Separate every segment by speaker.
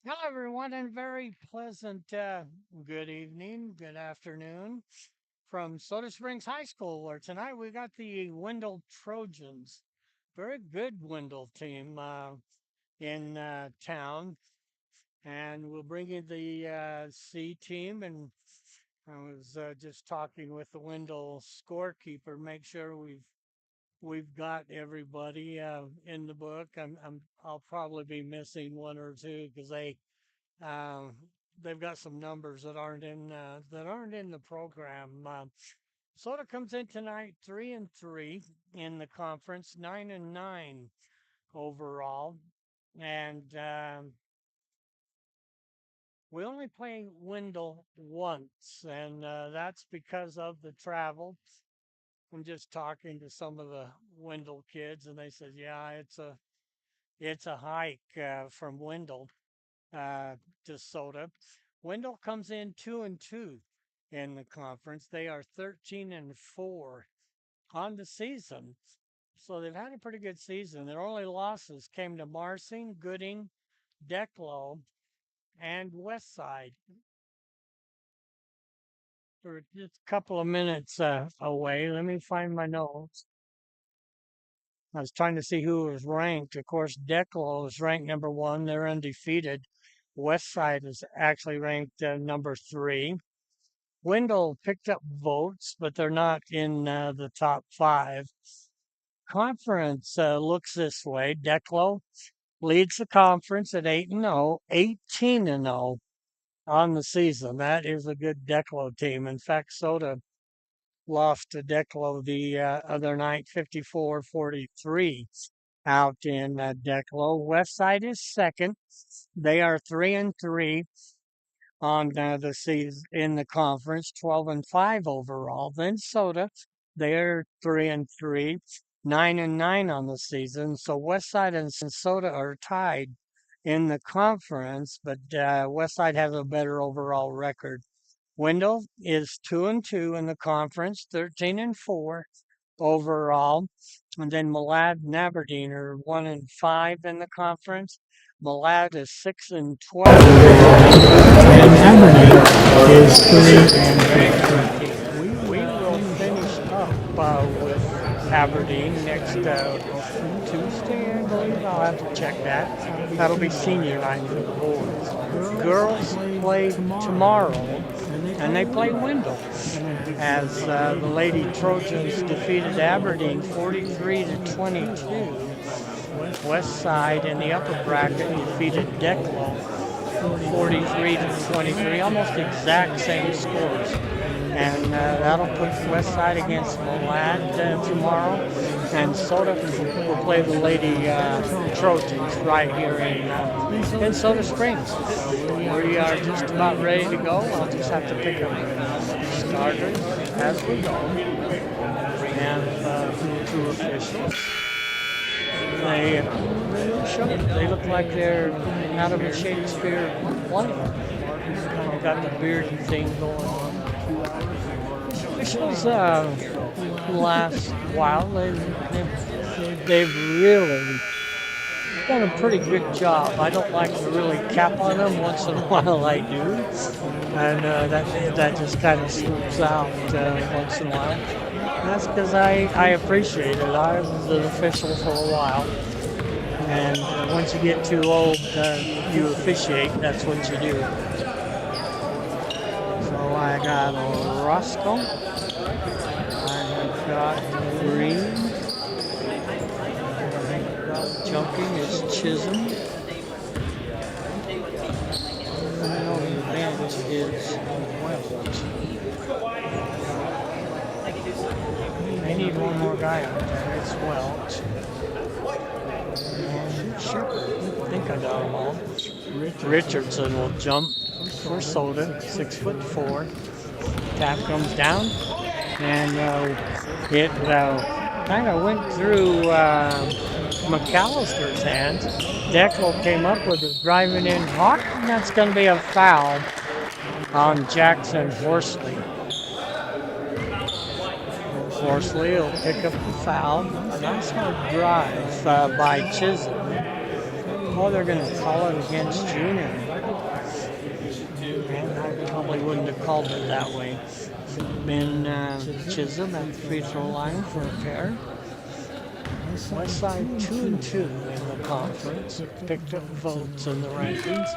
Speaker 1: Hello, everyone, and very pleasant good evening, good afternoon from Soda Springs High School, where tonight we got the Wendell Trojans. Very good Wendell team in town, and we'll bring in the C team. And I was just talking with the Wendell scorekeeper, make sure we've got everybody in the book. I'll probably be missing one or two because um, they've got some numbers that aren't in the program. Soda comes in tonight 3-3 in the conference, 9-9 overall, and we only play Wendell once, and that's because of the travel. I'm just talking to some of the Wendell kids, and they said, "Yeah, it's a hike from Wendell uh, to Soda." Wendell comes in 2-2 in the conference. They are 13-4 on the season. So they've had a pretty good season. Their only losses came to Marsing, Gooding, Declo, and Westside. We're just a couple of minutes away. Let me find my notes. I was trying to see who was ranked. Of course, Declo is ranked number one. They're undefeated. Westside is actually ranked number three. Wendell picked up votes, but they're not in the top five. Conference looks this way. Declo leads the conference at 8-0, 18-0 on the season. That is a good Declo team. In fact, Soda lost to Declo the other night, 54-43 out in Declo. Westside is second. They are 3-3 on the season in the conference, 12-5 overall. Then Soda, they're 3-3, 9-9 on the season. So Westside and Soda are tied in the conference, but Westside has a better overall record. Wendell is 2-2 in the conference, 13-4 overall. And then Malad and Aberdeen are 1-5 in the conference. Malad is 6-12 and Aberdeen is 3-15. We will finish up with Aberdeen next Tuesday, I believe. I'll have to check that. That'll be senior night for the boys. Girls play tomorrow, and they play Wendell as the Lady Trojans defeated Aberdeen 43-22. West Side in the upper bracket defeated Declo 43-23, almost exact same scores. And that'll put West Side against Malad tomorrow. And Soda will play the Lady Trojans right here in Soda Springs. We are just about ready to go. I'll just have to pick up starters as we go. And two officials. They look like they're out of a Shakespeare play. They've got the bearded thing going on. Officials last while they've really done a pretty good job. I don't like to really cap on them. Once in a while I do, and that just kind of slips out once in a while. That's because I appreciate it. I was an official for a while. And once you get too old, you officiate. That's what you do. So I got Roscoe. I have got Green. Jumping is Chisholm. And on the bench is Welch. They need one more guy out there. It's Welch. And Shepard. I think I got them all. Richardson will jump for Soda, 6'4". Tap comes down, and it kind of went through McAllister's hands. Declo came up with it, driving in hard, and that's going to be a foul on Jackson Horsley. Horsley will pick up the foul. Nice hard drive by Chisholm. Oh, they're going to call it against Junior. And I probably wouldn't have called it that way. Ben Chisholm at the free throw line for a pair. Westside 2-2 in the conference. Picked up votes in the rankings.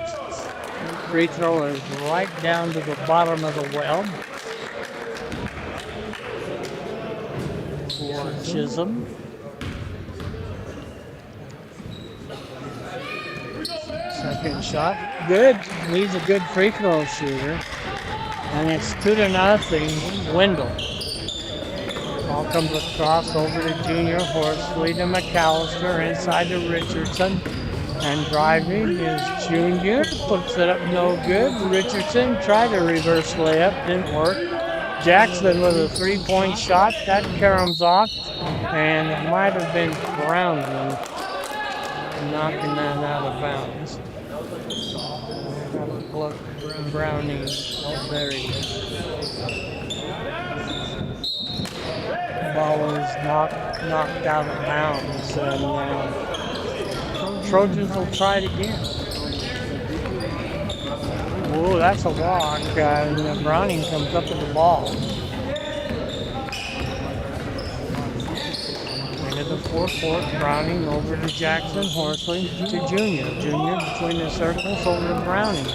Speaker 1: Free throw is right down to the bottom of the well. For Chisholm. Second shot. Good. He's a good free throw shooter. And it's 2-0. Wendell. Ball comes across over to Junior Horsley to McAllister inside to Richardson. And driving is Junior. Puts it up no good. Richardson tried a reverse layup. Didn't work. Jackson with a three-point shot. That caroms off. And it might have been Brownlee knocking that out of bounds. Look, Browning. Oh, there he is. Ball was knocked out of bounds. And Trojans will try it again. Whoa, that's a walk. And Browning comes up with the ball. Into the forecourt, Browning over to Jackson, Horsley to Junior. Junior between the circles over to Browning.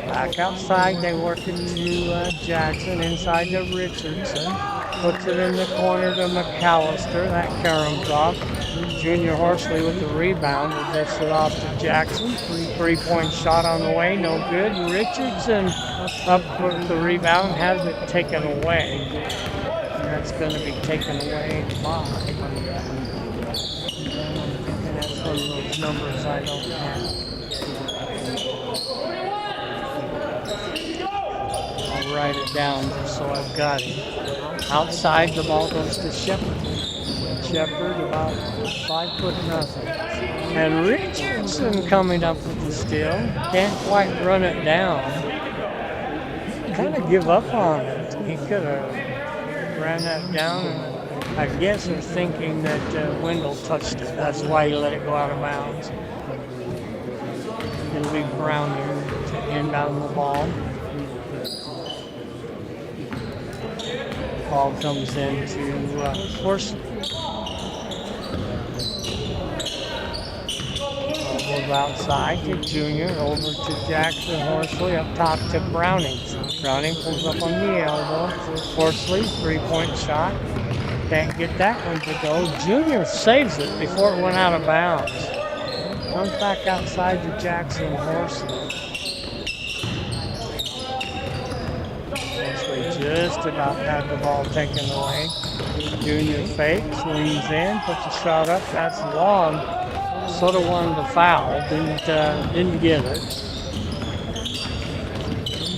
Speaker 1: Back outside, they work it to Jackson, inside to Richardson. Puts it in the corner to McAllister. That caroms off. Junior Horsley with the rebound. Will dish it off to Jackson. Three-point shot on the way, no good. Richardson up for the rebound, has it taken away. And that's going to be taken away by. And that's one of those numbers I don't have. I'll write it down just so I've got it. Outside, the ball goes to Shepard. Shepard about 5'0". And Richardson coming up with the steal. Can't quite run it down. Kind of give up on it. He could have ran that down. And I guess they're thinking that Wendell touched it. That's why he let it go out of bounds. It'll be Browning to inbound the ball. Ball comes into Horsley. Goes outside to Junior, over to Jackson Horsley, up top to Browning. Browning pulls up on the elbow. Horsley, three-point shot. Can't get that one to go. Junior saves it before it went out of bounds. Comes back outside to Jackson Horsley. Just about had the ball taken away. Junior fakes, leans in, puts a shot up. That's long. Sort of wanted to foul, didn't get it.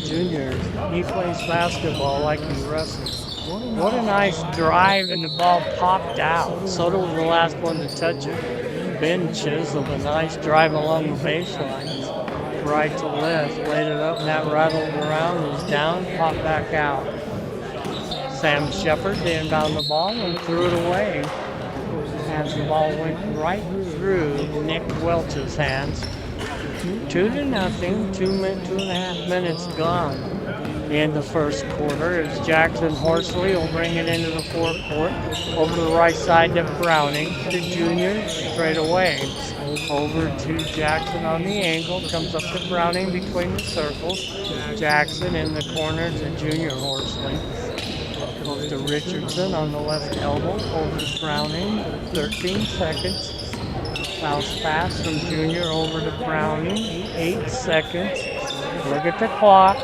Speaker 1: Junior, he plays basketball like he wrestles. What a nice drive, and the ball popped out. Soto was the last one to touch it. Ben Chisholm, a nice drive along the baseline. Right to left, laid it up, and that rattled around, was down, popped back out. Sam Shepard inbound the ball and threw it away. As the ball went right through Nick Welch's hands. 2-0, 2.5 minutes gone in the first quarter. As Jackson Horsley will bring it into the forecourt. Over to the right side to Browning, to Junior, straight away. Over to Jackson on the angle, comes up to Browning between the circles. Jackson in the corner to Junior Horsley. Goes to Richardson on the left elbow, over to Browning, 13 seconds. Bounce pass from Junior over to Browning, 8 seconds. Look at the clock.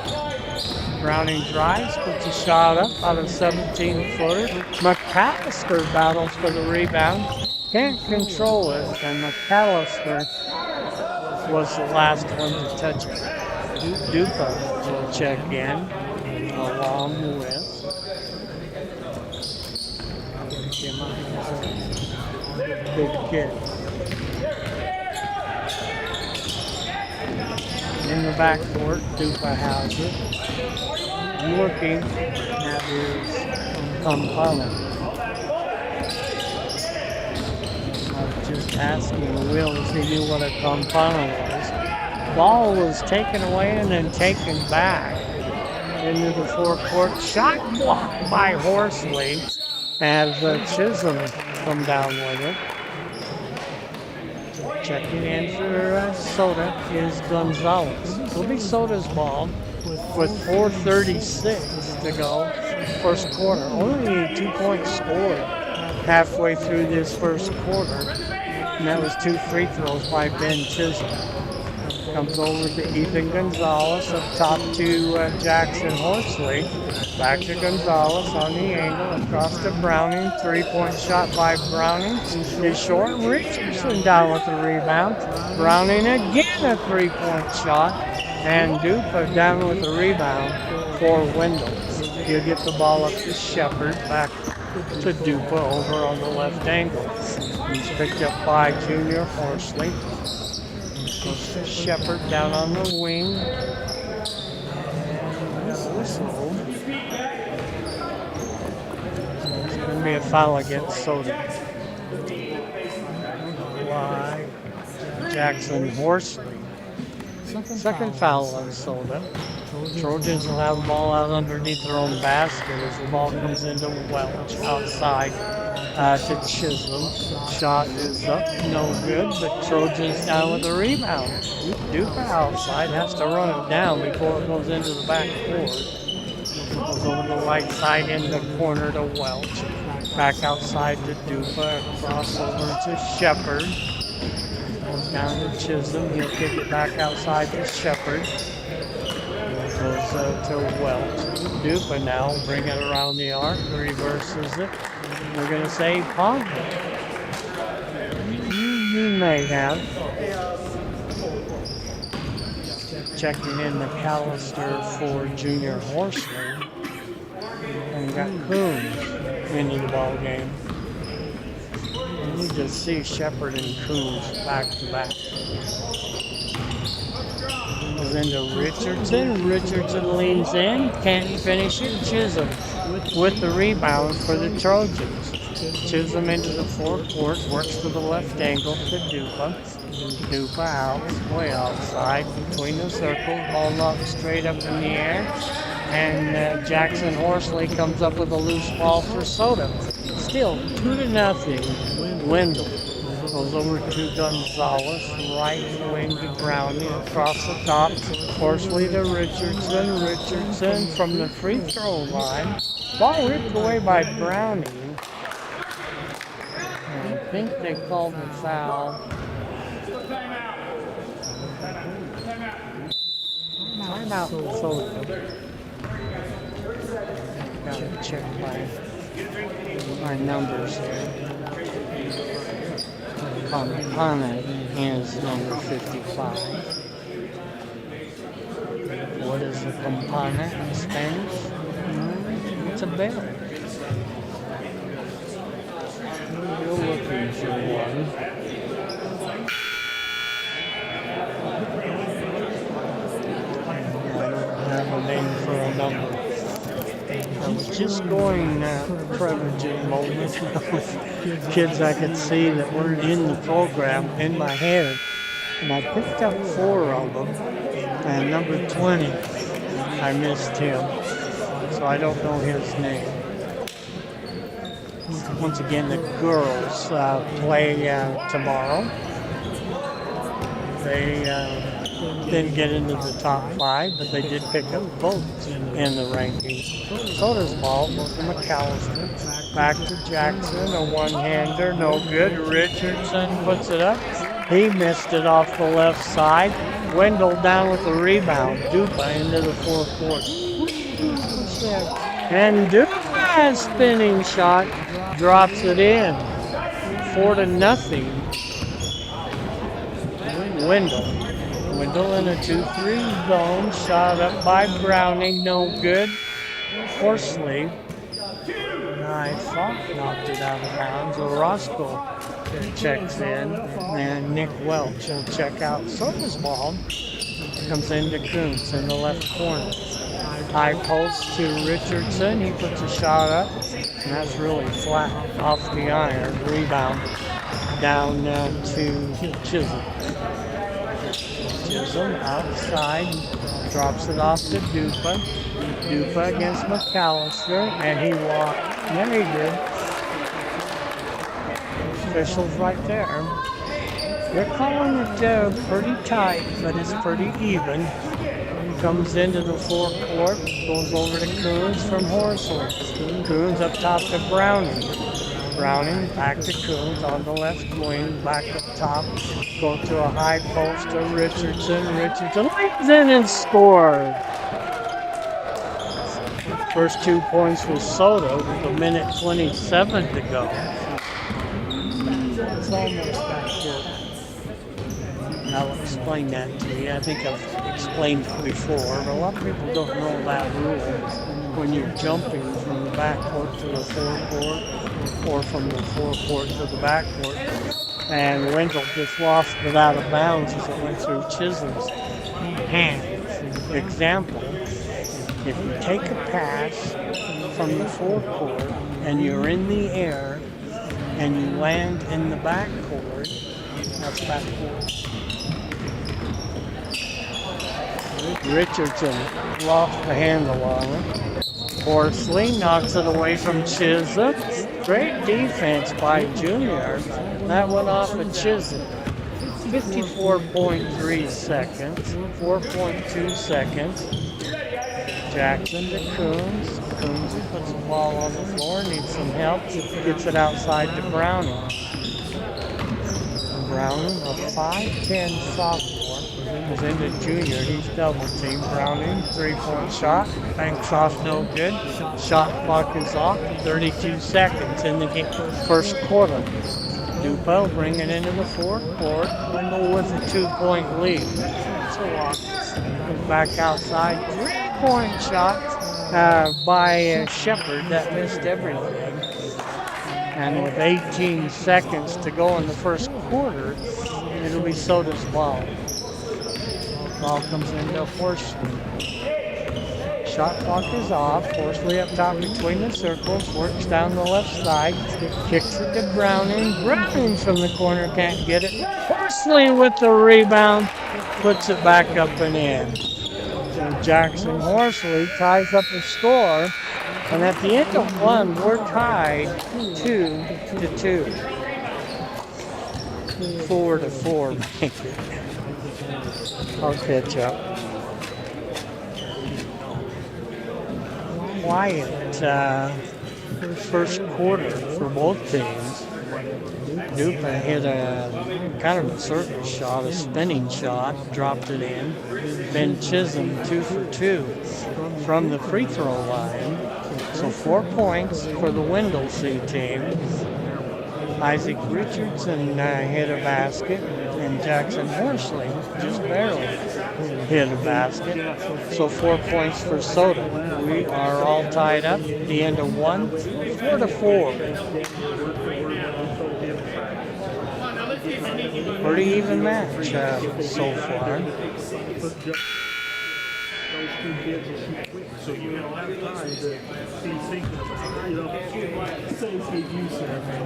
Speaker 1: Browning drives, puts a shot up out of 17-footer. McAllister battles for the rebound. Can't control it, and McAllister was the last one to touch it. Dupa will check in, along with big kid. In the backcourt, Dupa has it. Looking at his component. just asking Will if he knew what a campana was. Ball was taken away and then taken back into the forecourt. Shot blocked by Horsley as Chisholm come down with it. Checking in for Soda is Gonzalez. It'll be Soda's ball with 4:36 to go. First quarter. Only 2 points scored halfway through this first quarter. And that was 2 free throws by Ben Chisholm. Comes over to Ethan Gonzalez, up top to Jackson Horsley. Back to Gonzalez on the angle, across to Browning. 3-point shot by Browning is short. Richardson down with the rebound. Browning again a 3-point shot. And Dupa down with the rebound for Wendell. He'll get the ball up to Shepard, back to Dupa over on the left angle. He's picked up by Junior Horsley. Goes to Shepard down on the wing. And whistle. It's going to be a foul against Soda. By Jackson Horsley. Second foul on Soda. Trojans will have the ball out underneath their own basket as the ball comes into Welch outside to Chisholm. Shot is up, no good, but Trojans down with the rebound. Dupa outside has to run it down before it goes into the back court. Goes over the right side in the corner to Welch. Back outside to Dupa, across over to Shepard. Goes down to Chisholm. He'll kick it back outside to Shepard. Goes to Welch. Dupa now bring it around the arc. Reverses it. We're going to say Pogba. You may have. Checking in McAllister for Junior Horsley. And we got Coons into the ball game. And you just see Shepard and Coons back to back. Goes into Richardson. Richardson leans in, can't finish it. Chisholm with the rebound for the Trojans. Chisholm into the forecourt, works to the left angle to Dupa. Dupa out, way outside, between the circles, ball knocked straight up in the air. And Jackson Horsley comes up with a loose ball for Soda. Still 2-0. Wendell goes over to Gonzalez, right wing to Browning, across the top. Horsley to Richardson. Richardson from the free throw line. Ball ripped away by Browning. And I think they called the foul. Timeout for Soda. Got to check my numbers here. Campana is number 55. What is a campana in Spanish? It's a bell. You're looking for one. I don't have a name for a number. I was just going privileging moments with kids I could see that weren't in the program in my head. And I picked up 4 of them. And number 20, I missed him. So I don't know his name. Once again, the girls play tomorrow. They didn't get into the top 5, but they did pick up votes in the rankings. Soda's ball goes to McAllister. Back to Jackson, a one-hander, no good. Richardson puts it up. He missed it off the left side. Wendell down with the rebound. Dupa into the forecourt. And Dupa, spinning shot, drops it in. 4-0. Wendell in a 2-3 zone. Shot up by Browning, no good. Horsley, I thought knocked it out of bounds. Orozco checks in, and Nick Welch will check out. Soda's ball comes into Kuntz in the left corner. High post to Richardson. He puts a shot up, and that's really flat off the iron. Rebound down to Chisholm. Chisholm outside, drops it off to Dupa. Dupa against McAllister, and he walked. Yeah, he did. Officials right there. They're calling it pretty tight, but it's pretty even. Comes into the forecourt, goes over to Coons from Horsley. Coons up top to Browning. Browning back to Coons on the left wing, back up top. Go to a high post to Richardson. Richardson leads in and scores. First 2 points was Soto with a minute 27 to go. It's almost back here. I'll explain that to you. I think I've explained it before, but a lot of people don't know that rule. When you're jumping from the backcourt to the forecourt, or from the forecourt to the backcourt, and Wendell just lost it out of bounds as it went through Chisholm's hands. Example, if you take a pass from the forecourt and you're in the air and you land in the backcourt, that's backcourt. Richardson lost the handle on it. Horsley knocks it away from Chisholm. Great defense by Junior. That went off of Chisholm. 54.3 seconds. 4.2 seconds. Jackson to Coons. Coons puts the ball on the floor, needs some help. Gets it outside to Browning. Browning, a 5'10 sophomore, is into junior. He's double teamed. Browning, 3-point shot. Banks off, no good. Shot clock is off. 32 seconds in the first quarter. Dupo bring it into the forecourt. Wendell with a 2-point lead. So back outside. 3-point shot by Shepard that missed everything. And with 18 seconds to go in the first quarter, it'll be Soda's ball. Ball comes into Horsley. Shot clock is off. Horsley up top between the circles, works down the left side, kicks it to Browning. Browning from the corner can't get it. Horsley with the rebound, puts it back up and in. So Jackson Horsley ties up the score. And at the end of one, we're tied 2-2. 4-4, make it. I'll catch up. Quiet first quarter for both teams. Dupa hit a kind of a circle shot, a spinning shot, dropped it in. Ben Chisholm 2 for 2 from the free throw line. So 4 points for the Wendell C team. Isaac Richardson hit a basket, and Jackson Horsley just barely hit a basket. So 4 points for Soda. We are all tied up at the end of one, 4-4. Pretty even match so far.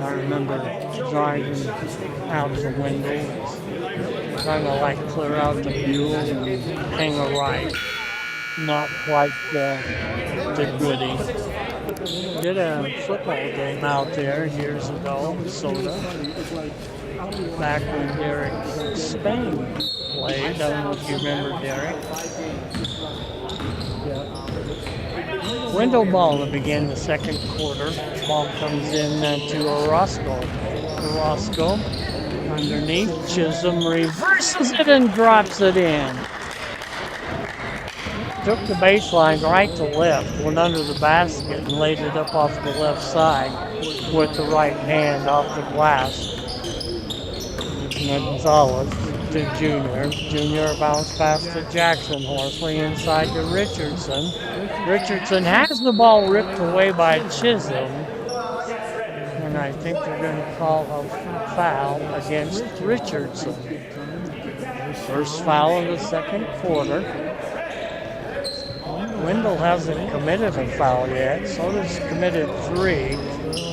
Speaker 1: I remember driving out the window, kind of like clear out the mule and hang a right. Not quite the goodie. Did a football game out there years ago, Soda. Back when Derek Spain played. I don't know if you remember Derek. Wendell ball to begin the second quarter. Ball comes in to Orozco. Orozco underneath. Chisholm reverses it and drops it in. Took the baseline right to left, went under the basket and laid it up off the left side with the right hand off the glass. Gonzalez to Junior. Junior bounce pass to Jackson Horsley inside to Richardson. Richardson has the ball ripped away by Chisholm. And I think they're going to call a foul against Richardson. First foul of the second quarter. Wendell hasn't committed a foul yet. Soda's committed 3,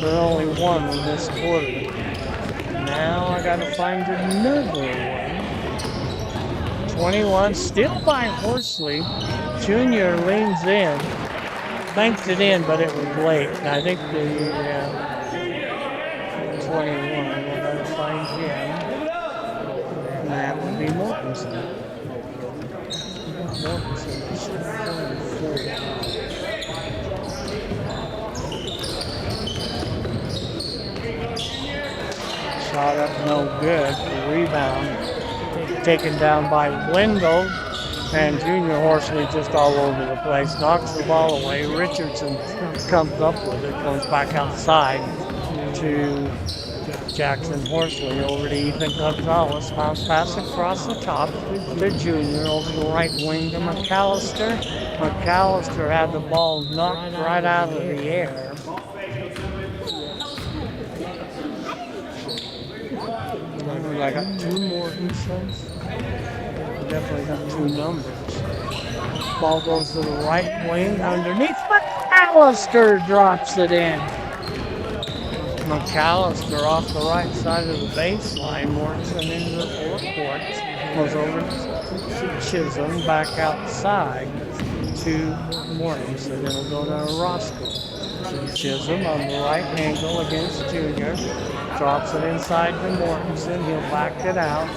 Speaker 1: but only 1 in this quarter. Now I gotta find another one. 21, still by Horsley. Junior leans in, banks it in, but it was late. And I think the 21, we're gonna find him. And that would be Mortensen. Mortensen should be 4. Shot up, no good. The rebound taken down by Wendell, and Junior Horsley just all over the place. Knocks the ball away. Richardson comes up with it, goes back outside to Jackson Horsley over to Ethan Gonzalez. Bounce pass across the top to Junior over the right wing to McAllister. McAllister had the ball knocked right out of the air. I got 2 Mortensens. Definitely got 2 numbers. Ball goes to the right wing underneath. McAllister drops it in. McAllister off the right side of the baseline. Mortensen into the forecourt. Goes over to Chisholm. Back outside to Mortensen. It'll go to Roscoe. Chisholm on the right angle against Junior. Drops it inside to Mortensen. He'll back it out.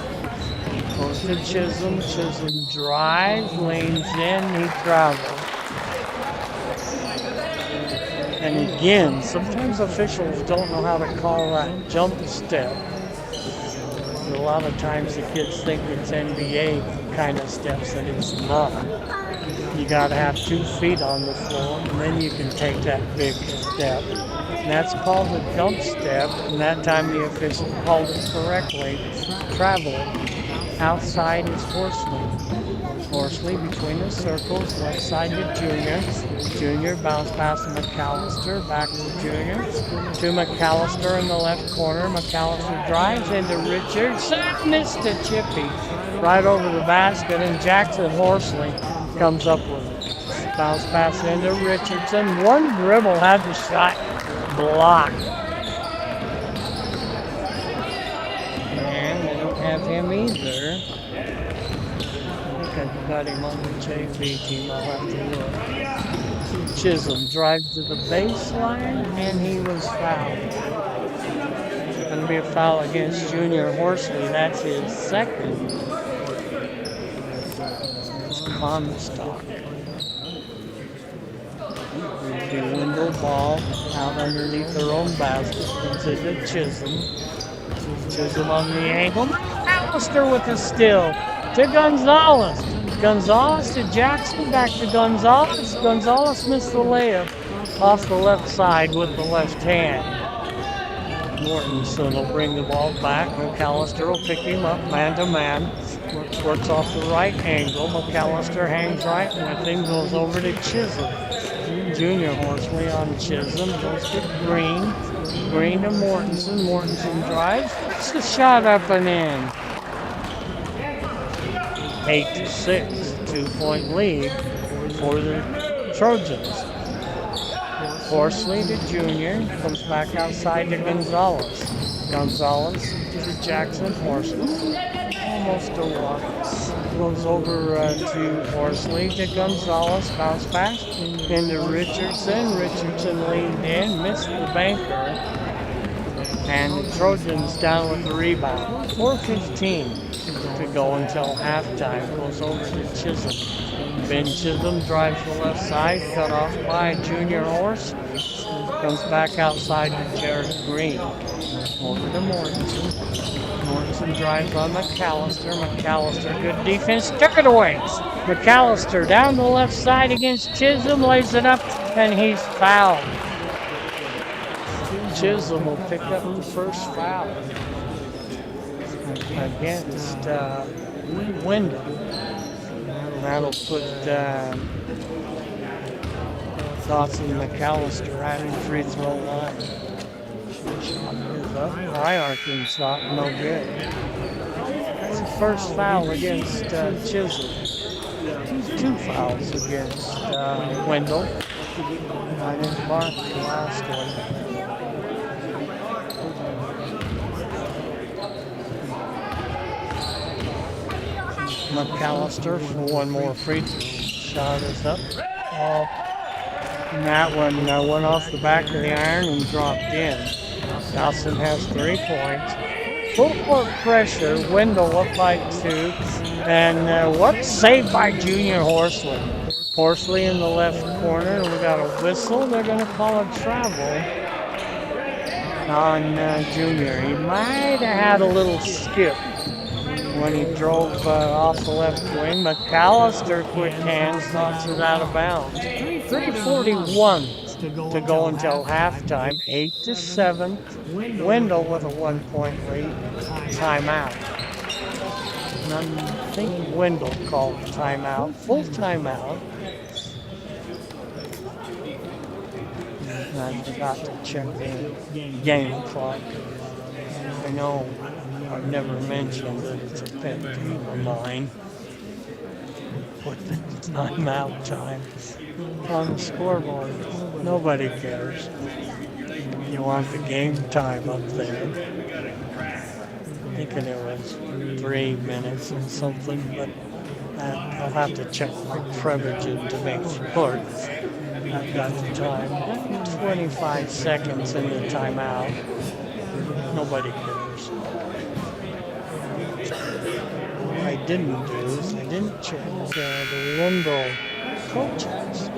Speaker 1: Goes to Chisholm. Chisholm drives, leans in, he travels. And again, sometimes officials don't know how to call that jump step. A lot of times the kids think it's NBA kind of steps, and it's not. You gotta have 2 feet on the floor, and then you can take that big step. And that's called a jump step, and that time the official called it correctly. Traveling. Outside is Horsley. Horsley between the circles, left side to Junior. Junior bounce pass to McAllister, back to Junior. To McAllister in the left corner. McAllister drives into Richards. Missed a chippy. Right over the basket, and Jackson Horsley comes up with it. Bounce pass into Richardson. One dribble, had the shot blocked. And they don't have him either. I think I got him on the JV team. I'll have to look. Chisholm drives to the baseline, and he was fouled. It's going to be a foul against Junior Horsley. That's his second. It's Comstock. The Wendell ball out underneath their own basket. Comes into Chisholm. Chisholm on the angle. McAllister with a steal to Gonzalez. Gonzalez to Jackson. Back to Gonzalez. Gonzalez missed the layup off the left side with the left hand. Mortensen will bring the ball back. McAllister will pick him up man to man. Works off the right angle. McAllister hangs right with him. Goes over to Chisholm. Junior Horsley on Chisholm. Goes to Green. Green to Mortensen. Mortensen drives. Puts the shot up and in. 8-6. 2-point lead for the Trojans. Horsley to Junior. Comes back outside to Gonzalez. Gonzalez to Jackson Horsley. Almost a walk. Goes over to Horsley to Gonzalez. Bounce pass into Richardson. Richardson leaned in. Missed the banker. And the Trojans down with the rebound. 4:15 to go until halftime. Goes over to Chisholm. Ben Chisholm drives the left side. Cut off by Junior Horse. Comes back outside to Jared Green. Over to Mortensen. Mortensen drives on McAllister. McAllister, good defense. Took it away. McAllister down the left side against Chisholm. Lays it up, and he's fouled. Chisholm will pick up the first foul against Wendell. That'll put Dawson McAllister at the free throw line. Shot is up. High arcing shot, no good. That's the first foul against Chisholm. 2 fouls against Wendell. I didn't mark the last one. McAllister for one more free throw. Shot is up. Oh, and that one went off the back of the iron and dropped in. Dawson has 3 points. Full court pressure. Wendell up by 2. And what? Saved by Junior Horsley. Horsley in the left corner. We got a whistle. They're going to call a travel on Junior. He might have had a little skip when he drove off the left wing. McAllister, quick hands, knocks it out of bounds. 3:41 to go until halftime. 8-7. Wendell with a 1-point lead. Timeout. And I think Wendell called timeout. Full timeout. I forgot to check the game clock. I know I've never mentioned that it's a pet peeve of mine. Put the timeout time on the scoreboard. Nobody cares. You want the game time up there. I'm thinking it was 3 minutes and something, but I'll have to check my privileging to make sure I've got the time. 25 seconds in the timeout. Nobody cares. What I didn't do is I didn't check the Wendell coaches.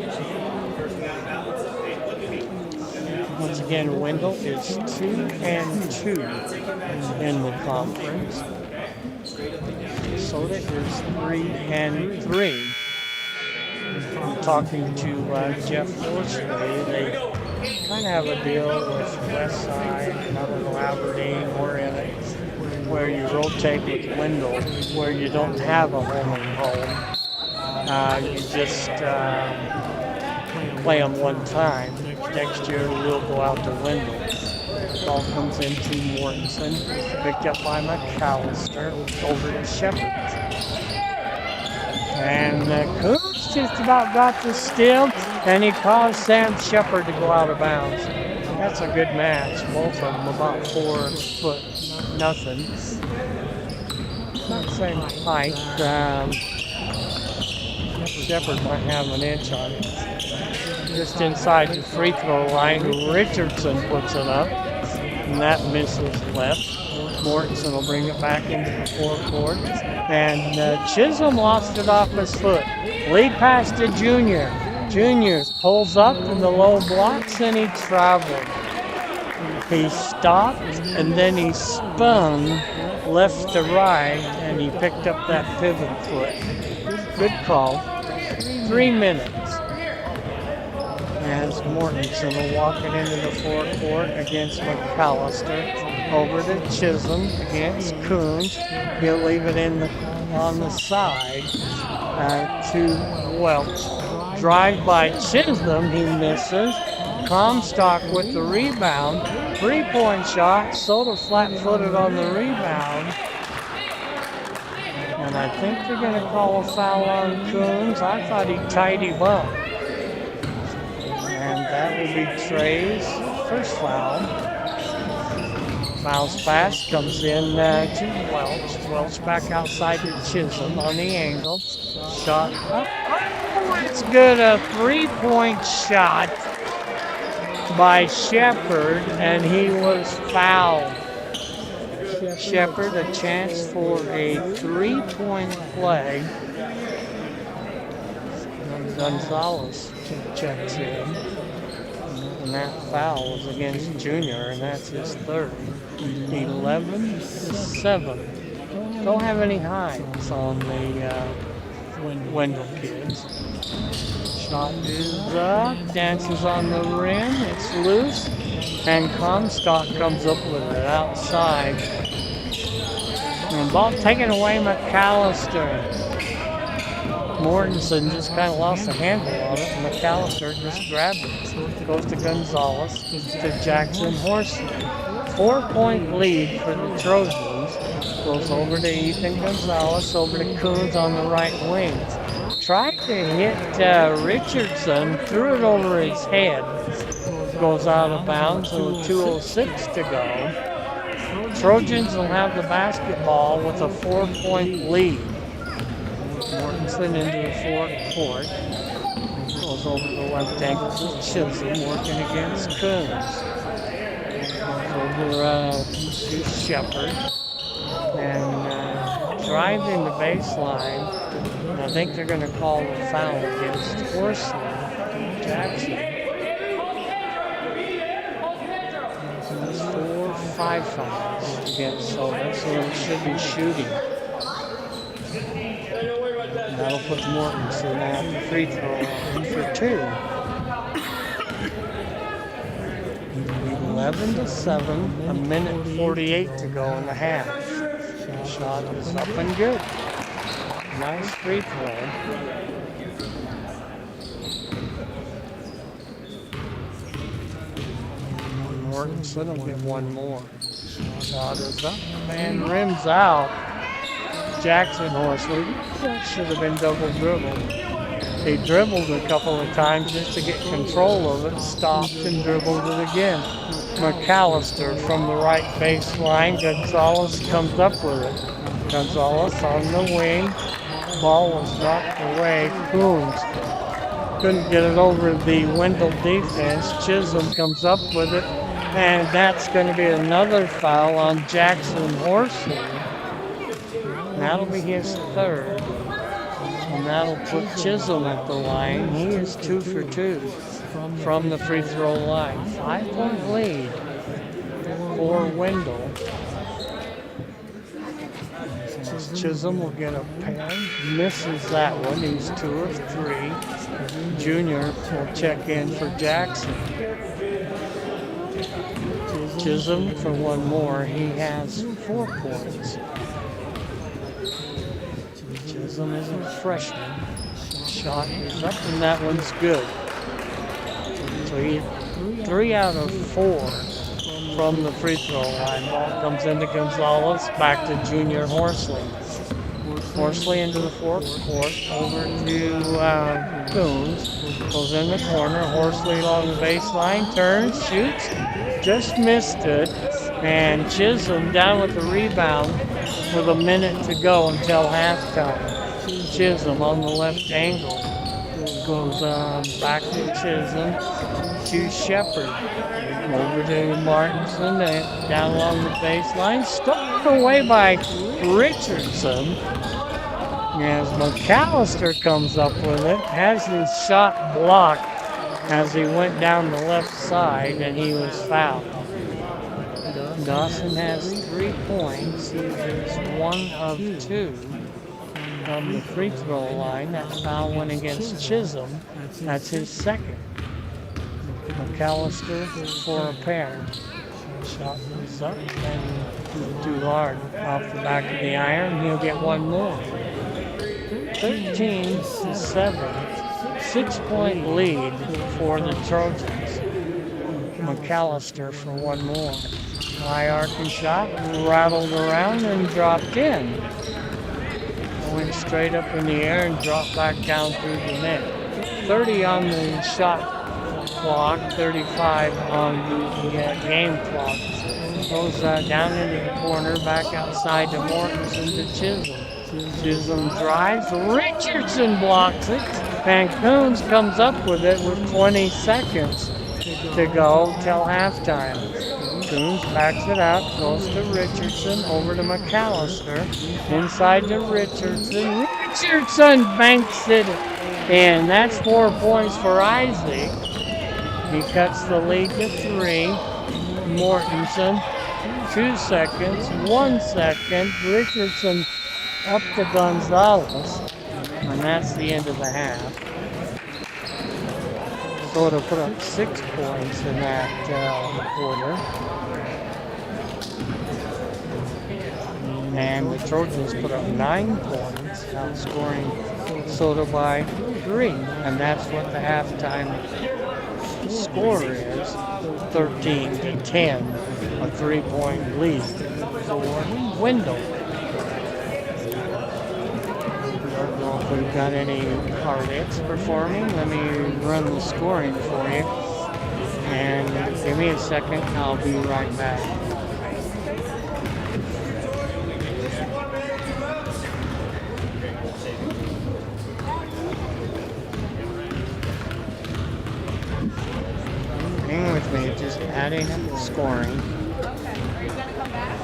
Speaker 1: Once again, Wendell is 2-2 in the conference. Minnesota is 3-3. I'm talking to Jeff Horsley. They kind of have a deal with Westside and other Aberdeen. We're in it, where you rotate with Wendell, where you don't have a home and home. You just play them one time. Next year we'll go out to Wendell. Ball comes into Mortensen, picked up by McAllister, over to Shepard. And Coons just about got the steal, and he caused Sam Shepard to go out of bounds. That's a good match. Both of them about 4'0". Not the same height. Shepard might have an inch on it. Just inside the free throw line, Richardson puts it up, and that misses left. Mortensen will bring it back into the forecourt. And Chisholm lost it off his foot. Lead pass to Junior. Junior pulls up in the low blocks, and he traveled. He stopped, and then he spun left to right, and he picked up that pivot foot. Good call. 3 minutes. As Mortensen will walk it into the forecourt against McAllister. Over to Chisholm against Coons. He'll leave it on the side to Welch. Drive by Chisholm, he misses. Comstock with the rebound. 3-point shot. Soda flat-footed on the rebound. And I think they're going to call a foul on Coons. I thought he tied him up. And that will be Trey's first foul. Bounce pass comes in to Welch. Welch back outside to Chisholm on the angle. Shot up. Oh, it's good. A 3-point shot by Shepard, and he was fouled. Shepard a chance for a 3-point play. And Gonzalez checks in. And that foul was against Junior, and that's his third. 11-7. Don't have any highs on the Wendell kids. Shot is up, dances on the rim, it's loose, and Comstock comes up with it outside. And ball taken away, McAllister. Mortensen just kind of lost the handle on it. McAllister just grabbed it. Goes to Gonzalez, to Jackson Horsley. 4-point lead for the Trojans. Goes over to Ethan Gonzalez, over to Coons on the right wing. Tried to hit Richardson, threw it over his head. Goes out of bounds with 2:06 to go. Trojans will have the basketball with a 4-point lead. Jackson into the forecourt. Goes over the left ankle to Chisholm, working against Coons. Over to Shepard. And driving the baseline. And I think they're going to call the foul against Horsley. Jackson. That's 4-5 fouls against Soda, so it should be shooting. That'll put Mortensen at the free throw line for 2. 11-7, a minute 48 to go in the half. Shot is up and good. Nice free throw. Mortensen will get one more. Shot is up and rims out. Jackson Horsley. That should have been double dribble. He dribbled a couple of times just to get control of it, stopped and dribbled it again. McAllister from the right baseline. Gonzalez comes up with it. Gonzalez on the wing. Ball was knocked away. Coons couldn't get it over the Wendell defense. Chisholm comes up with it. And that's going to be another foul on Jackson Horsley. That'll be his third. And that'll put Chisholm at the line. He is 2 for 2 from the free throw line. 5-point lead for Wendell. Chisholm will get a pair. Misses that one. He's 2 of 3. Junior will check in for Jackson. Chisholm for one more. He has 4 points. Chisholm is a freshman. Shot is up and that one's good. So he 3 out of 4 from the free throw line. Ball comes into Gonzalez, back to Junior Horsley. Horsley into the forecourt, over to Coons. Goes in the corner. Horsley along the baseline, turns, shoots, just missed it. And Chisholm down with the rebound with a minute to go until halftime. Chisholm on the left angle. Goes back to Chisholm to Shepard. Over to Martinson, down along the baseline. Stolen away by Richardson. As McAllister comes up with it, has his shot blocked as he went down the left side and he was fouled. Dawson has 3 points. He is 1 of 2 from the free throw line. That foul went against Chisholm. That's his second. McAllister for a pair. Shot is up and too hard off the back of the iron. He'll get one more. 13-7. 6-point lead for the Trojans. McAllister for one more. High arcing shot, rattled around and dropped in. Went straight up in the air and dropped back down through the net. 30 on the shot clock, 35 on the game clock. Goes down into the corner, back outside to Mortensen to Chisholm. Chisholm drives, Richardson blocks it, and Coons comes up with it with 20 seconds to go till halftime. Coons backs it out, goes to Richardson, over to McAllister, inside to Richardson. Richardson banks it in. That's 4 points for Isaac. He cuts the lead to 3. Mortensen, 2 seconds, 1 second. Richardson up to Gonzalez, and that's the end of the half. So it'll put up 6 points in that quarter. And the Trojans put up 9 points, outscoring Soda by 3. And that's what the halftime score is, 13-10, a 3-point lead for Wendell. If we've got any Hardettes performing, let me run the scoring for you. And give me a second, I'll be right back. Hang with me, just adding up scoring.
Speaker 2: Okay. Are you gonna come back?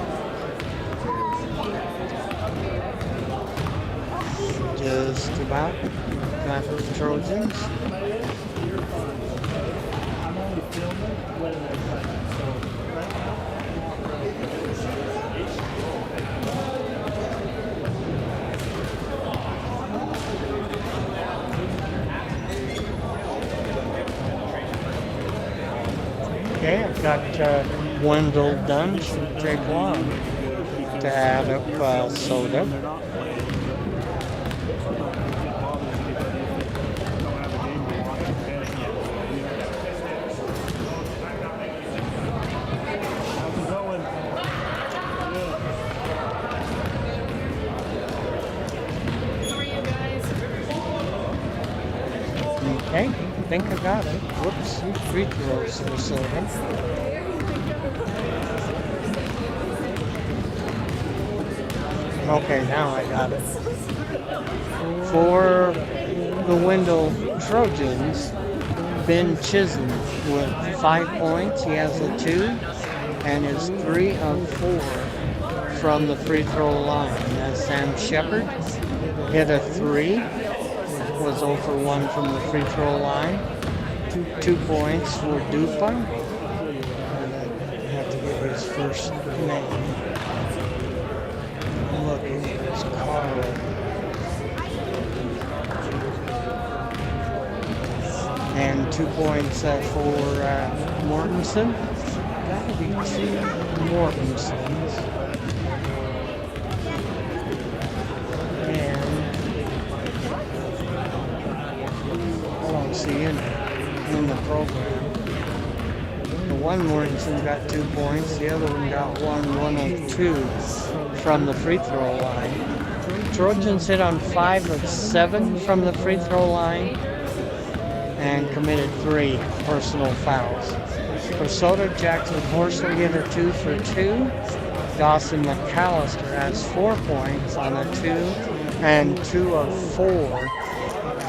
Speaker 1: Just about got the Trojans.
Speaker 3: I'm only filming when they're playing, so right now.
Speaker 1: Okay, I've got Wendell done. Should take long to add up soda.
Speaker 3: They're not playing. Sometimes it just bothers me that if they don't have a game to watch, I'm panicking. How's it going? Good.
Speaker 2: How are you guys?
Speaker 1: Okay, I think I got it. Whoops, free throws for soda. Okay, now I got it. For the Wendell Trojans, Ben Chisholm with 5 points. He has a 2 and is 3 of 4 from the free throw line. That's Sam Shepard hit a 3, was 0 for 1 from the free throw line. 2 points for Dupa. I have to get his first name. Look, there's Carl. And 2 points for Mortensen. Gotta be 2 Mortensens. And I don't see in the program. The one Mortensen got 2 points, the other one got one of 2 from the free throw line. Trojans hit on 5 of 7 from the free throw line and committed 3 personal fouls. For Soda, Jackson Horsley hit a 2 for 2. Dawson McAllister has 4 points on a 2 and 2 of 4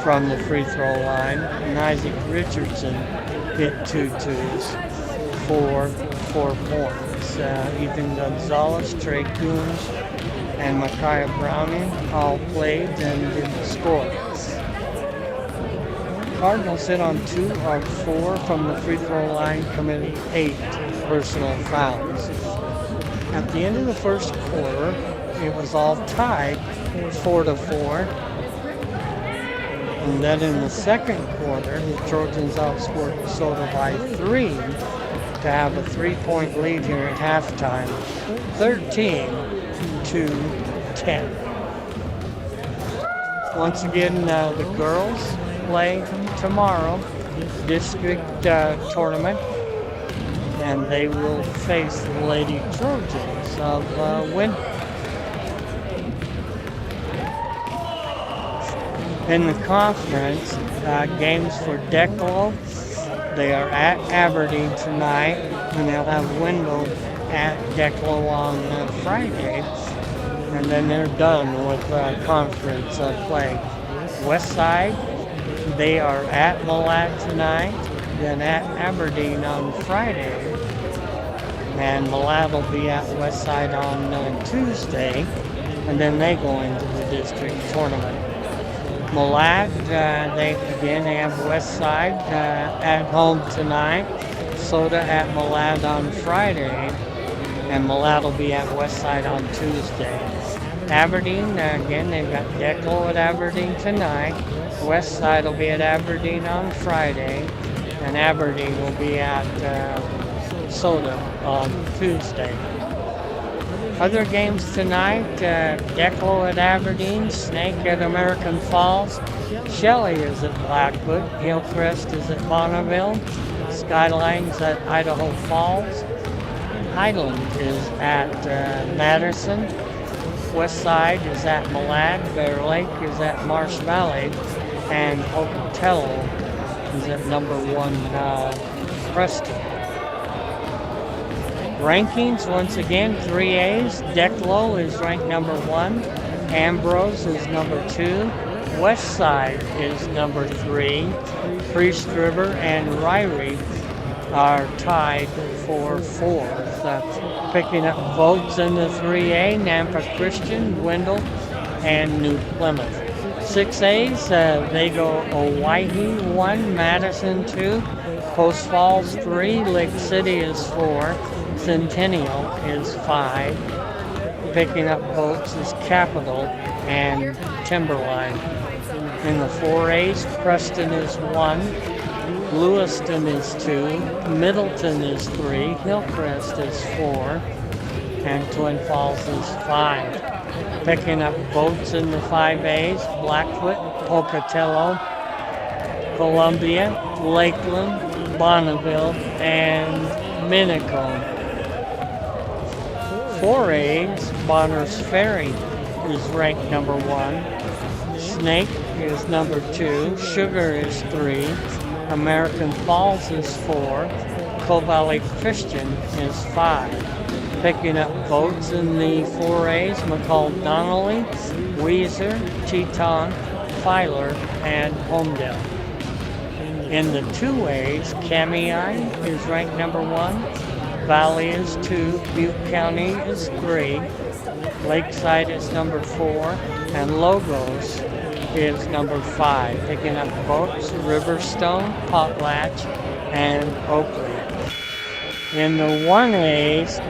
Speaker 1: from the free throw line. And Isaac Richardson hit 2 twos for 4 points. Ethan Gonzalez, Trey Coons, and Micaiah Browning all played and didn't score. Cardinals hit on 2 of 4 from the free throw line, committed 8 personal fouls. At the end of the first quarter, it was all tied 4 to 4. And then in the second quarter, the Trojans outscored Soda by 3 to have a 3-point lead here at halftime, 13 to 10. Once again, the girls play tomorrow, district tournament, and they will face the Lady Trojans of Wendell. In the conference, games for Declo, they are at Aberdeen tonight, and they'll have Wendell at Declo on Friday, and then they're done with conference play. Westside, they are at Malad tonight, then at Aberdeen on Friday, and Malad will be at Westside on Tuesday, and then they go into the district tournament. Malad, they have Westside at home tonight, Soda at Malad on Friday, and Malad will be at Westside on Tuesday. Aberdeen, again, they've got Declo at Aberdeen tonight. Westside will be at Aberdeen on Friday, and Aberdeen will be at Soda on Tuesday. Other games tonight, Declo at Aberdeen, Snake at American Falls, Shelley is at Blackfoot, Hillcrest is at Bonneville, Skylines at Idaho Falls, Highland is at Madison, Westside is at Malad, Bear Lake is at Marsh Valley, and Pocatello is at number 1 Preston. Rankings, once again, 3As. Declo is ranked number 1. Ambrose is number 2. Westside is number 3. Priest River and Ryrie are tied for fourth. Picking up votes in the 3A, Nampa Christian, Wendell, and New Plymouth. 6As, they go Owyhee 1, Madison 2, Post Falls 3, Lake City is 4, Centennial is 5. Picking up votes is Capital and Timberline. In the 4As, Preston is 1, Lewiston is 2, Middleton is 3, Hillcrest is 4, and Twin Falls is 5. Picking up votes in the 5As, Blackfoot, Pocatello, Columbia, Lakeland, Bonneville, and Minicombe. 4As, Bonners Ferry is ranked number 1. Snake is number 2. Sugar is 3. American Falls is 4. Coal Valley Christian is 5. Picking up votes in the 4As, McCall Donnelly, Weiser, Teton, Filer, and Homedale. In the 2As, Kamei is ranked number 1. Valley is 2. Butte County is 3. Lakeside is number 4. And Logos is number 5. Picking up votes, Riverstone, Potlatch, and Oakley. In the 1As,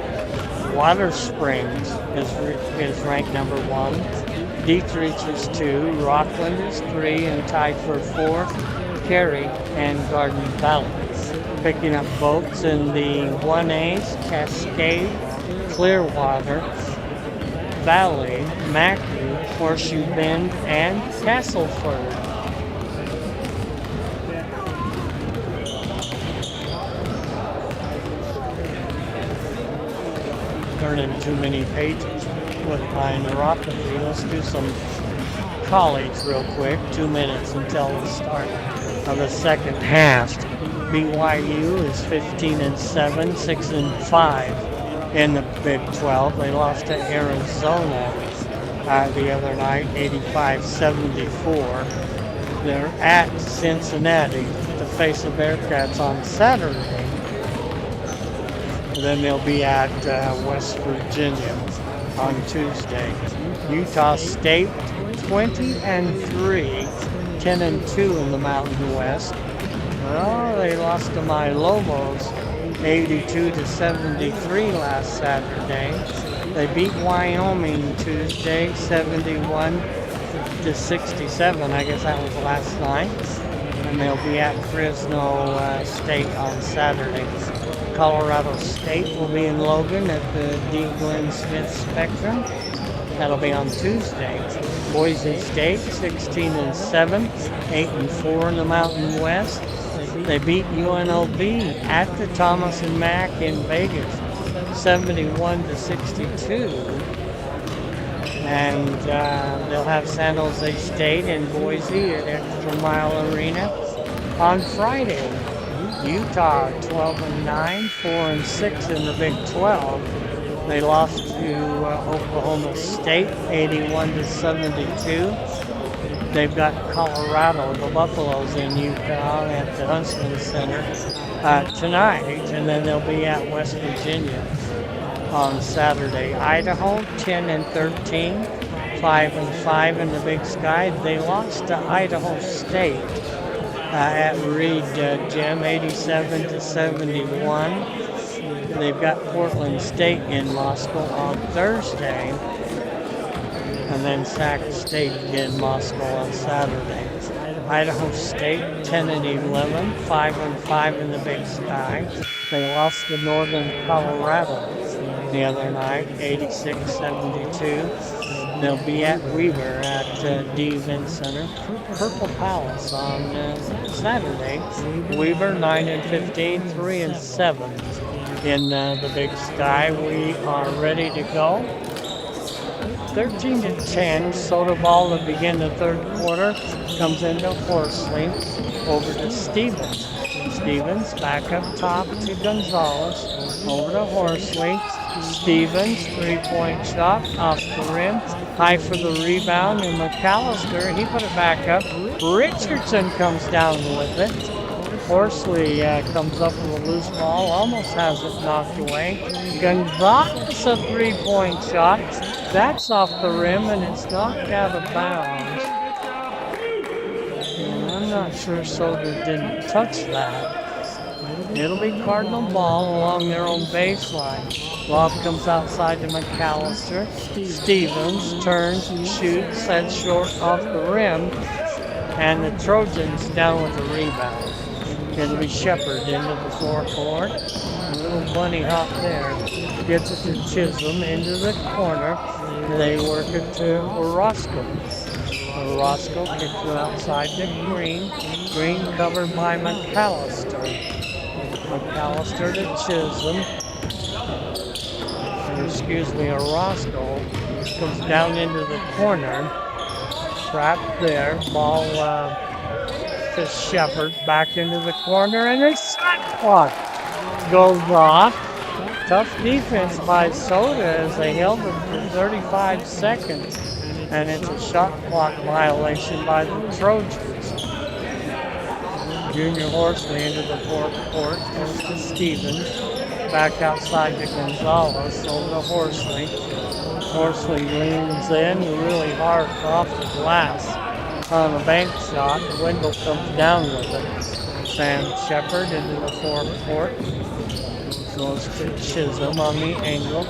Speaker 1: Water Springs is ranked number 1. Dietrich is 2. Rockland is 3 and tied for 4th. Cary and Garden Valley. Picking up votes in the 1As, Cascade, Clearwater, Valley, Mackay, Horseshoe Bend, and Castleford. Turning too many pages with my neuropathy. Let's do some college real quick. 2 minutes until the start of the second half. BYU is 15-7, 6-5 in the Big 12. They lost to Arizona the other night, 85-74. They're at Cincinnati to face the Bearcats on Saturday. Then they'll be at West Virginia on Tuesday. Utah State 20-3, 10-2 in the Mountain West. Well, they lost to my Lobos 82-73 last Saturday. They beat Wyoming Tuesday 71-67. I guess that was last night. And they'll be at Fresno State on Saturday. Colorado State will be in Logan at the D. Glenn Smith Spectrum. That'll be on Tuesday. Boise State 16-7, 8-4 in the Mountain West. They beat UNLV at the Thomas and Mack in Vegas, 71-62. And they'll have San Jose State and Boise at Extra Mile Arena on Friday. Utah 12-9, 4-6 in the Big 12. They lost to Oklahoma State 81-72. They've got Colorado, the Buffaloes in Utah at the Huntsman Center tonight, and then they'll be at West Virginia on Saturday. Idaho 10-13, 5-5 in the Big Sky. They lost to Idaho State at Reed Gym 87-71. They've got Portland State in Moscow on Thursday. And then Sac State in Moscow on Saturday. Idaho State 10-11, 5-5 in the Big Sky. They lost to Northern Colorado the other night, 86-72. They'll be at Weaver at D Event Center. Purple Palace on Saturday. Weaver 9-15, 3-7 in the Big Sky. We are ready to go. 13-10, Soda Ball to begin the third quarter. Comes into Horsley, over to Stevens. Stevens back up top to Gonzalez, over to Horsley. Stevens, three-point shot off the rim. High for the rebound, and McAllister, he put it back up. Richardson comes down with it. Horsley comes up with a loose ball, almost has it knocked away. Gonzalez, a three-point shot. That's off the rim and it's knocked out of bounds. And I'm not sure Soder didn't touch that. It'll be Cardinal ball along their own baseline. Lob comes outside to McAllister. Stevens turns and shoots. That's short off the rim. And the Trojans down with the rebound. It'll be Shepard into the forecourt. A little bunny hop there. Gets it to Chisholm into the corner. They work it to Orozco. Orozco kicks it outside to Green. Green covered by McAllister. McAllister to Chisholm. Orozco comes down into the corner. Trapped there. Ball to Shepard. Back into the corner. And a shot clock goes off. Tough defense by Soda as they held them for 35 seconds. And it's a shot clock violation by the Trojans. Junior Horsley into the forecourt. Goes to Stevens. Back outside to Gonzalez. Over to Horsley. Horsley leans in really hard off the glass on a bank shot. Wendell comes down with it. Sam Shepard into the forecourt. Goes to Chisholm on the angle.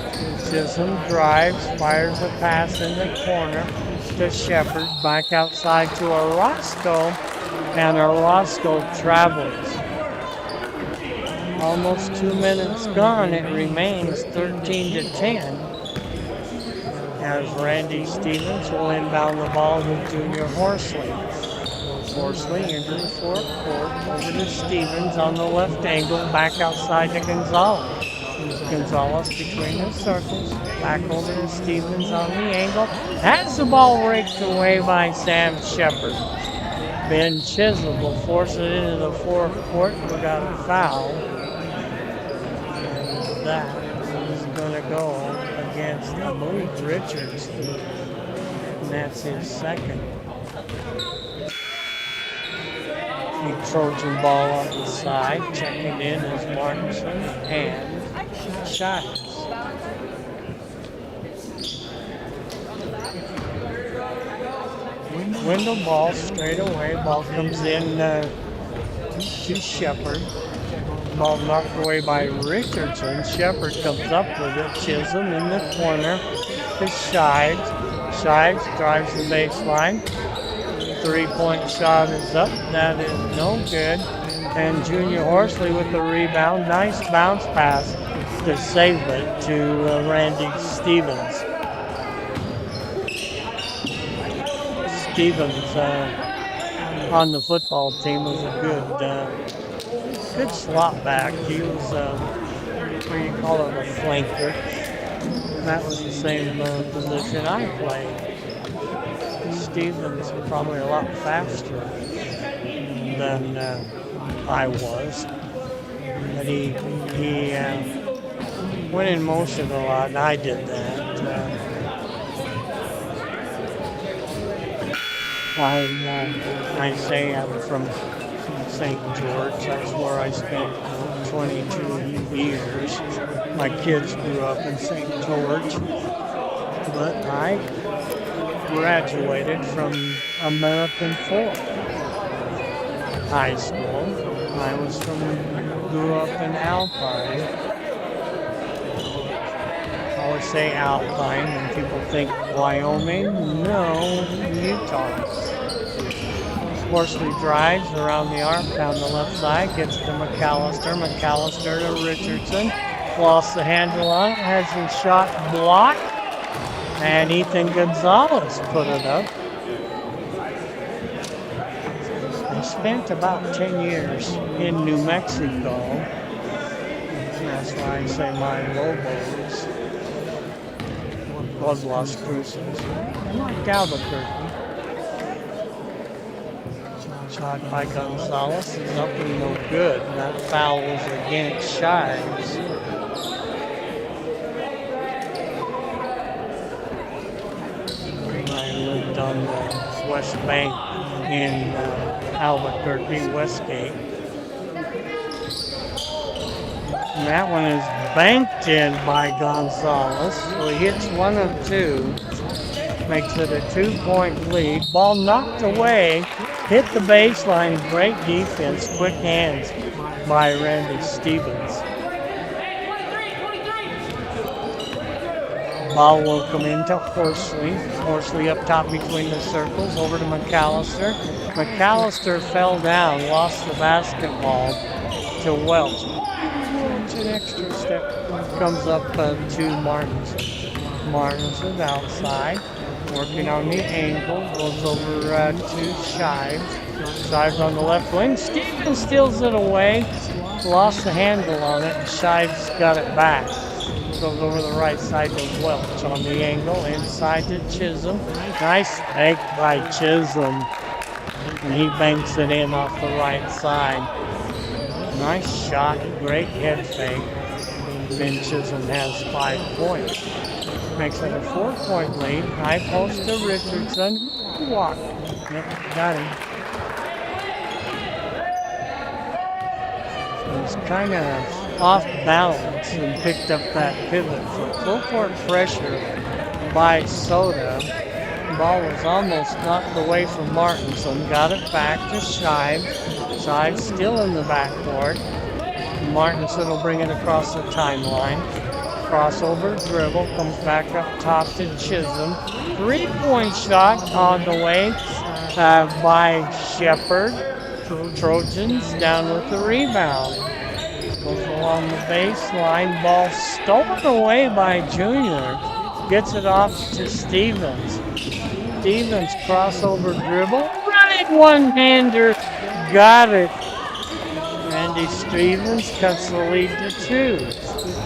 Speaker 1: Chisholm drives, fires a pass in the corner to Shepard. Back outside to Orozco. And Orozco travels. Almost 2 minutes gone. It remains 13-10. As Randy Stevens will inbound the ball to Junior Horsley. Horsley into the forecourt, over to Stevens on the left angle, back outside to Gonzalez. Gonzalez between the circles, back over to Stevens on the angle. Has the ball raked away by Sam Shepard. Ben Chisholm will force it into the forecourt without a foul. And that is going to go against, I believe, Richards. And that's his second. The Trojan ball on the side. Checking in is Martinson and Shives. Wendell ball straight away. Ball comes in to Shepard. Ball knocked away by Richardson. Shepard comes up with it. Chisholm in the corner to Shives. Shives drives the baseline. Three-point shot is up. That is no good. And Junior Horsley with the rebound. Nice bounce pass to save it to Randy Stevens. Stevens on the football team was a good slot back. He was what do you call it, a flanker. That was the same position I played. Stevens is probably a lot faster than I was. But he went in motion a lot, and I did that. I say I'm from St. George. That's where I spent 22 years. My kids grew up in St. George. But I graduated from American Fork High School. I grew up in Alpine. I always say Alpine and people think Wyoming. No, Utah. Horsley drives around the arc down the left side, gets to McAllister. McAllister to Richardson. Lost the handle on it, has his shot blocked. And Ethan Gonzalez put it up. I spent about 10 years in New Mexico. That's why I say my Lobos. Los Las Cruces. Like Albuquerque. Shot by Gonzalez is up and no good. And that foul was against Shives. On the West Bank in Albuquerque, Westgate. And that one is banked in by Gonzalez. So he hits one of two. Makes it a 2-point lead. Ball knocked away. Hit the baseline. Great defense. Quick hands by Randy Stevens. Ball will come into Horsley. Horsley up top between the circles. Over to McAllister. McAllister fell down. Lost the basketball to Welch. It's an extra step. Comes up to Martinson. Martinson outside. Working on the ankle. Goes over to Shives. Shives on the left wing. Stevens steals it away. Lost the handle on it. And Shives got it back. Goes over the right side to Welch on the angle. Inside to Chisholm. Nice fake by Chisholm. And he banks it in off the right side. Nice shot. Great head fake. Ben Chisholm has 5 points. Makes it a 4-point lead. High post to Richardson. Walk. Yep, got him. He's kind of off balance and picked up that pivot foot. Full court pressure by Soda. Ball was almost knocked away from Martinson. Got it back to Shives. Shives still in the backcourt. Martinson will bring it across the timeline. Crossover dribble. Comes back up top to Chisholm. 3-point shot on the way by Shepard. Trojans down with the rebound. Goes along the baseline. Ball stolen away by Junior. Gets it off to Stevens. Stevens crossover dribble. Running one-hander. Got it. Randy Stevens cuts the lead to 2.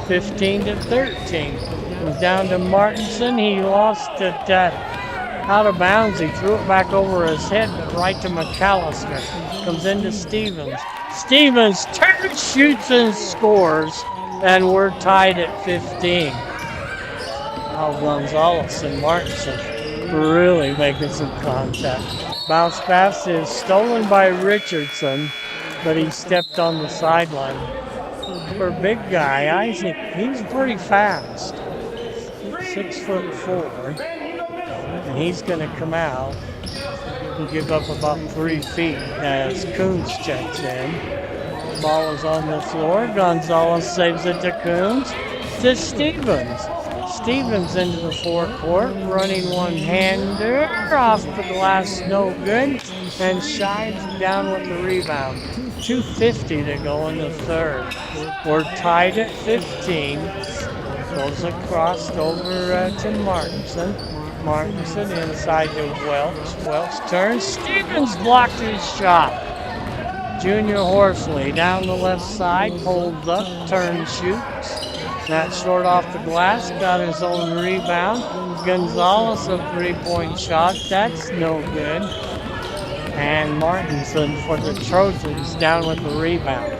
Speaker 1: 15-13. Comes down to Martinson. He lost it out of bounds. He threw it back over his head, but right to McAllister. Comes into Stevens. Stevens turns, shoots, and scores. And we're tied at 15. Now Gonzalez and Martinson really making some contact. Bounce pass is stolen by Richardson, but he stepped on the sideline. For a big guy, Isaac, he's pretty fast. 6'4", and he's going to come out and give up about 3 feet as Coons checks in. Ball is on the floor. Gonzalez saves it to Coons. To Stevens. Stevens into the forecourt, running one-hander off the glass, no good, and Shives down with the rebound. 2:50 to go in the third. We're tied at 15. Goes across over to Martinson. Martinson inside to Welch. Welch turns. Stevens blocked his shot. Junior Horsley down the left side, holds up, turns, shoots. Not short off the glass, got his own rebound. Gonzalez a 3-point shot, that's no good. And Martinson for the Trojans down with the rebound.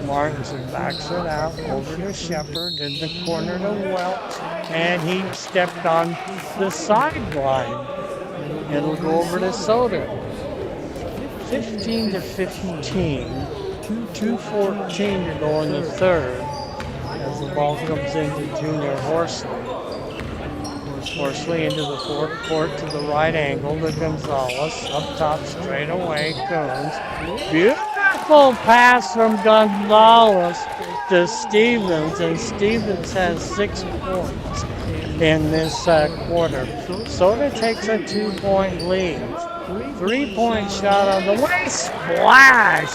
Speaker 1: Martinson backs it out over to Shepard in the corner to Welch, and he stepped on the sideline. It'll go over to Soda. 15-15, 2:14 to go in the third. As the ball comes into Junior Horsley. Horsley into the forecourt to the right angle to Gonzalez. Up top straight away, Coons. Beautiful pass from Gonzalez to Stevens, and Stevens has 6 points in this quarter. Soda takes a 2-point lead. 3-point shot on the way. Splash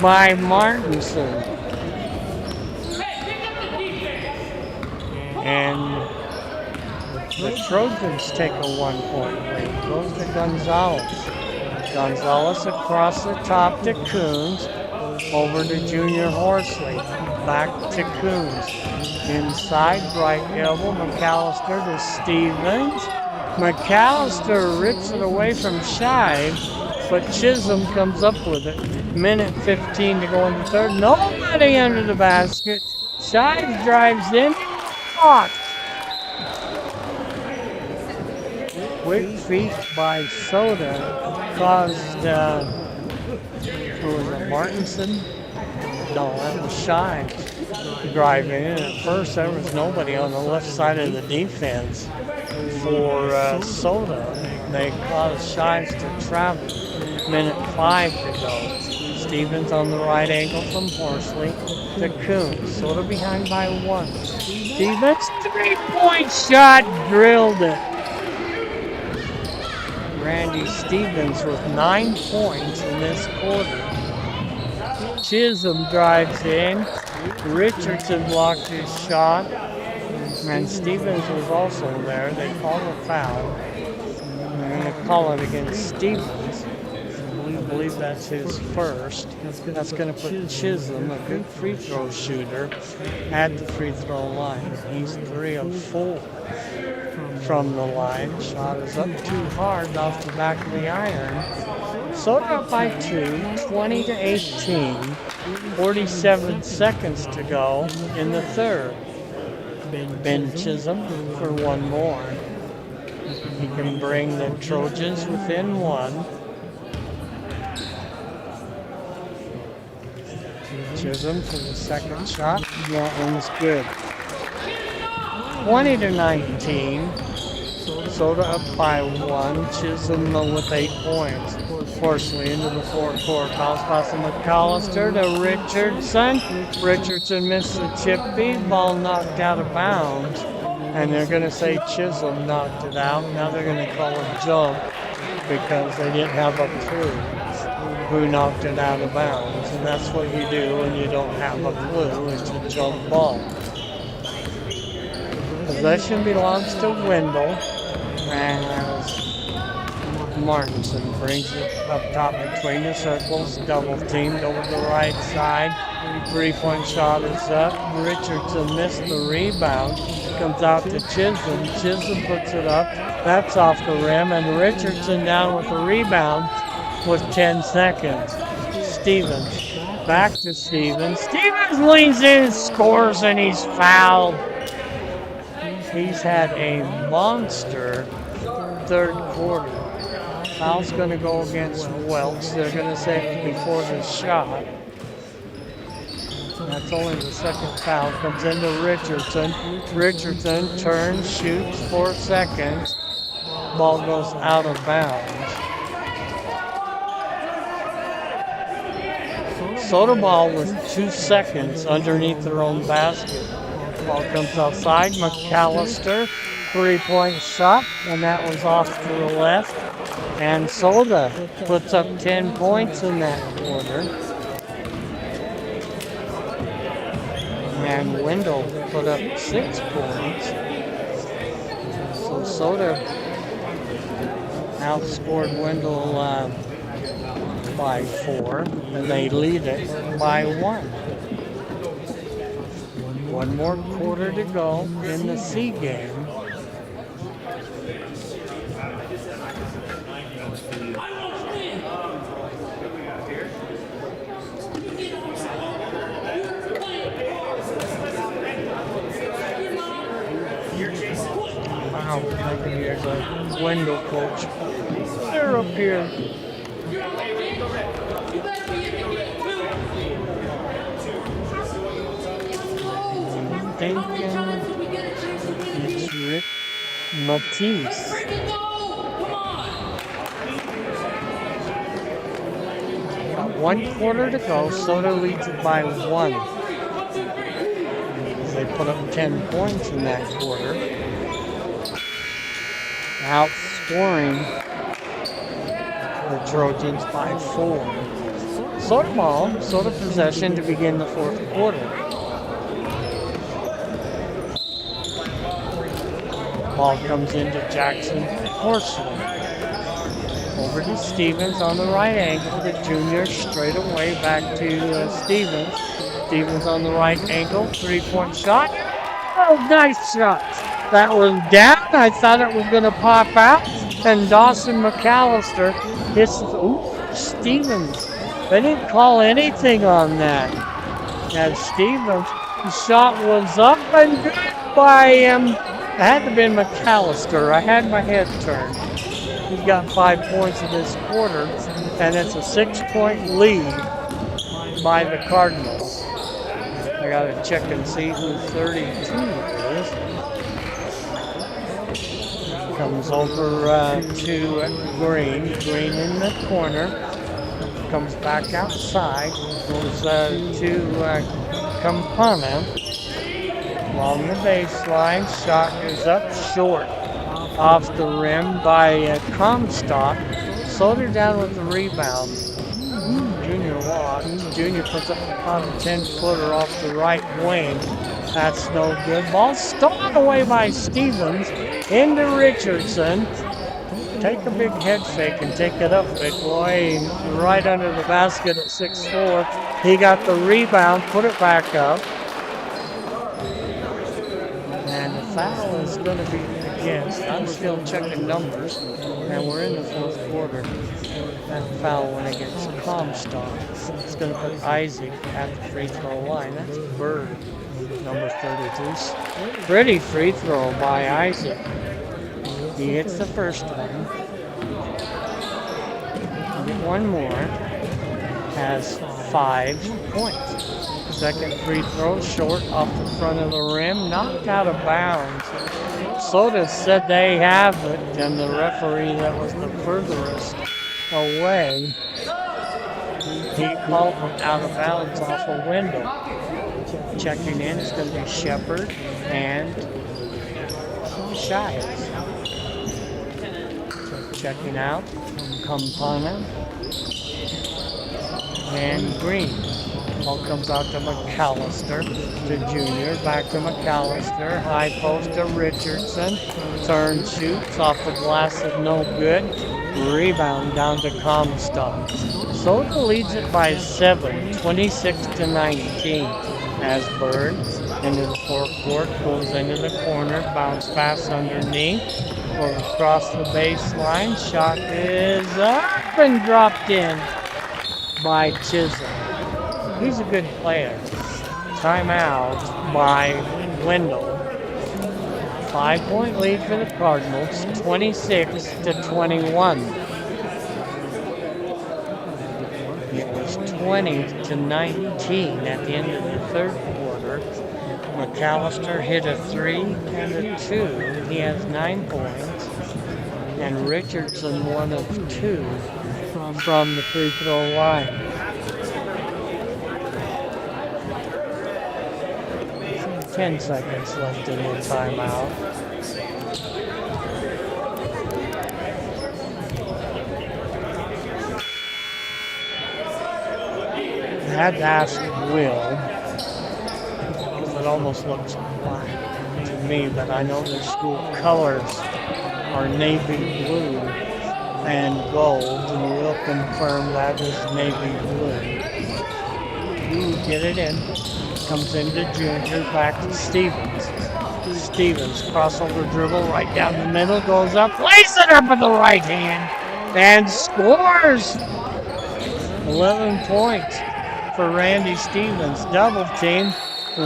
Speaker 1: by Martinson. And the Trojans take a 1-point lead. Goes to Gonzalez. Gonzalez across the top to Coons. Over to Junior Horsley. Back to Coons. Inside, right elbow. McAllister to Stevens. McAllister rips it away from Shives, but Chisholm comes up with it. 1:15 to go in the third. Nobody under the basket. Shives drives in. Blocked. Quick feet by Soda caused, who was it, Martinson? No, that was Shy driving in. At first, there was nobody on the left side of the defense for Soda. They caused Shives to travel. Minute 5 to go. Stevens on the right angle from Horsley to Coons. Soda behind by 1. Stevens, 3-point shot, drilled it. Randy Stevens with 9 points in this quarter. Chisholm drives in. Richardson blocked his shot. And Stevens was also there. They called a foul. They're going to call it against Stevens. I believe that's his first. That's going to put Chisholm, a good free throw shooter, at the free throw line. He's 3 of 4 from the line. Shot is up too hard off the back of the iron. Soda up by 2, 20-18. 47 seconds to go in the third. Ben Chisholm for one more. He can bring the Trojans within 1. Chisholm for the second shot. That one's good. 20-19. Soda up by 1. Chisholm with 8 points. Horsley into the forecourt. Bounce pass to McAllister to Richardson. Richardson missed the chip feed. Ball knocked out of bounds. And they're going to say Chisholm knocked it out. Now they're going to call a jump because they didn't have a clue who knocked it out of bounds. And that's what you do when you don't have a clue. It's a jump ball. Possession belongs to Wendell. As Martinson brings it up top between the circles. Double teamed over the right side. 3-point shot is up. Richardson missed the rebound. Comes out to Chisholm. Chisholm puts it up. That's off the rim. And Richardson down with the rebound with 10 seconds. Stevens. Back to Stevens. Stevens leans in and scores, and he's fouled. He's had a monster third quarter. Foul's going to go against Welch. They're going to say it before the shot. That's only the second foul. Comes into Richardson. Richardson turns, shoots 4 seconds. Ball goes out of bounds. Soda ball with 2 seconds underneath their own basket. Ball comes outside. McAllister, 3-point shot, and that was off to the left. And Soda puts up 10 points in that quarter. And Wendell put up 6 points. So Soda outscored Wendell by 4, and they lead it by 1. One more quarter to go in the C game. Wow, here's a Wendell coach. They're up here. Thinking it's Rick Matisse. Got 1 quarter to go. Soda leads it by 1. They put up 10 points in that quarter. Outscoring the Trojans by 4. Soda ball, Soda possession to begin the fourth quarter. Ball comes into Jackson Horsley. Over to Stevens on the right angle. The junior straight away back to Stevens. Stevens on the right ankle. 3-point shot. Oh, nice shot. That was down. I thought it was going to pop out. And Dawson McAllister hits. Ooh, Stevens. They didn't call anything on that. And Stevens, the shot was up and good by him. It had to have been McAllister. I had my head turned. He's got 5 points in this quarter, and it's a 6-point lead by the Cardinals. I gotta check and see who 32 is. Comes over to Green. Green in the corner. Comes back outside. Goes to Campana. Along the baseline. Shot is up short. Off the rim by Comstock. Soder down with the rebound. Junior walks. Junior puts up about a 10-footer off the right wing. That's no good. Ball stolen away by Stevens. Into Richardson. Take a big head fake and take it up, big boy. Right under the basket at 6'4". He got the rebound, put it back up. And the foul is going to be against. I'm still checking numbers. And we're in the fourth quarter. That foul went against Comstock. It's going to put Isaac at the free throw line. That's Bird, number 32. Pretty free throw by Isaac. He hits the first one. Get one more. Has 5 points. Second free throw short off the front of the rim. Knocked out of bounds. Soda said they have it, and the referee that was the furthest away, he called it out of bounds off of Wendell. Checking in is going to be Shepard and Shives. Checking out Campana and Green. Ball comes out to McAllister, to Junior, back to McAllister, high post to Richardson, turn shoots off the glass is no good, rebound down to Comstock. Soda leads it by 7, 26-19, as Bird into the forecourt, goes into the corner, bounce pass underneath, goes across the baseline, shot is up and dropped in by Chisholm. He's a good player. Timeout by Wendell. 5-point lead for the Cardinals, 26-21. It was 20-19 at the end of the third quarter. McAllister hit a 3 and a 2. He has 9 points. And Richardson 1 of 2 from the free throw line. 10 seconds left in the timeout. I had to ask Will, because it almost looks black to me, but I know the school colors are navy blue and gold, and we'll confirm that is navy blue. Ooh, get it in. Comes into Junior, back to Stevens. Stevens, crossover dribble right down the middle, goes up, plays it up with the right hand, and scores! 11 points for Randy Stevens. Double team.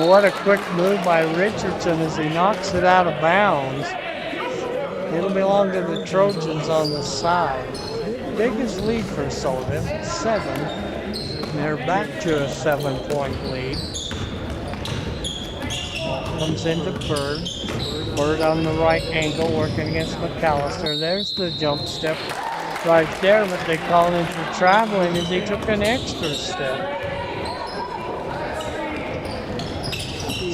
Speaker 1: What a quick move by Richardson as he knocks it out of bounds. It'll belong to the Trojans on the side. Biggest lead for Sullivan, 7. They're back to a 7-point lead. Comes into Bird. Bird on the right angle, working against McAllister. There's the jump step right there, but they call him for traveling as he took an extra step.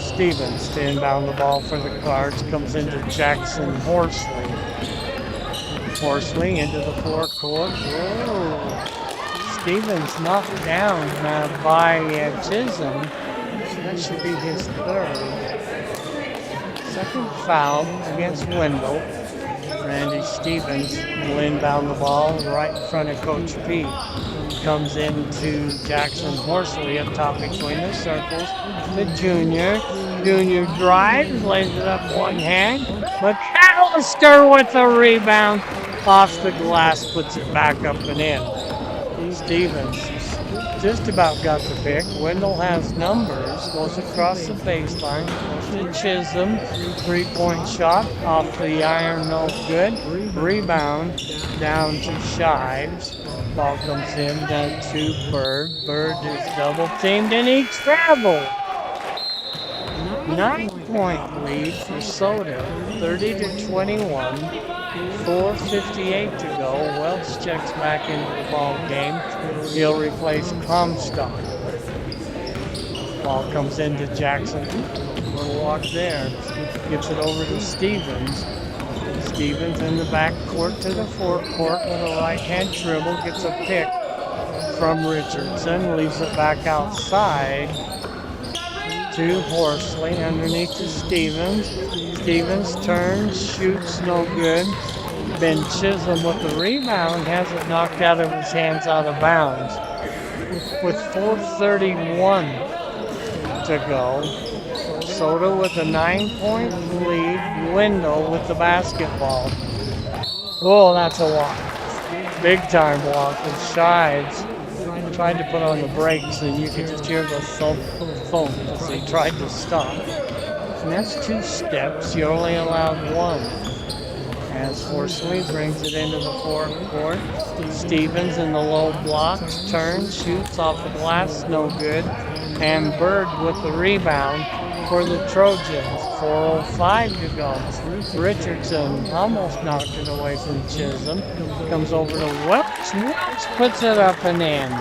Speaker 1: Stevens to inbound the ball for the Cards. Comes into Jackson Horsley. Horsley into the forecourt. Whoa. Stevens knocked down by Chisholm. That should be his third. Second foul against Wendell. Randy Stevens will inbound the ball right in front of Coach P. Comes into Jackson Horsley up top between the circles. The Junior. Junior drives, lays it up one hand. McAllister with the rebound. Off the glass, puts it back up and in. Stevens just about got the pick. Wendell has numbers. Goes across the baseline. Goes to Chisholm. 3-point shot off the iron, no good. Rebound down to Shives. Ball comes in down to Bird. Bird is double teamed and he traveled. 9-point lead for Soda, 30-21. 4:58 to go. Welch checks back into the ball game. He'll replace Comstock. Ball comes into Jackson. Little walk there. Gives it over to Stevens. Stevens in the back court to the forecourt with a right-hand dribble. Gets a pick from Richardson. Leaves it back outside to Horsley. Underneath to Stevens. Stevens turns, shoots, no good. Ben Chisholm with the rebound has it knocked out of his hands out of bounds. With 4:31 to go. Soda with a 9-point lead. Wendell with the basketball. Oh, that's a walk. Big time walk. And Shives tried to put on the brakes, and you could just hear the thump as he tried to stop. And that's 2 steps. You're only allowed 1. As Horsley brings it into the forecourt. Stevens in the low blocks, turns, shoots off the glass, no good. And Bird with the rebound for the Trojans. 4:05 to go. Richardson almost knocked it away from Chisholm. Comes over to Welch. Welch puts it up and in.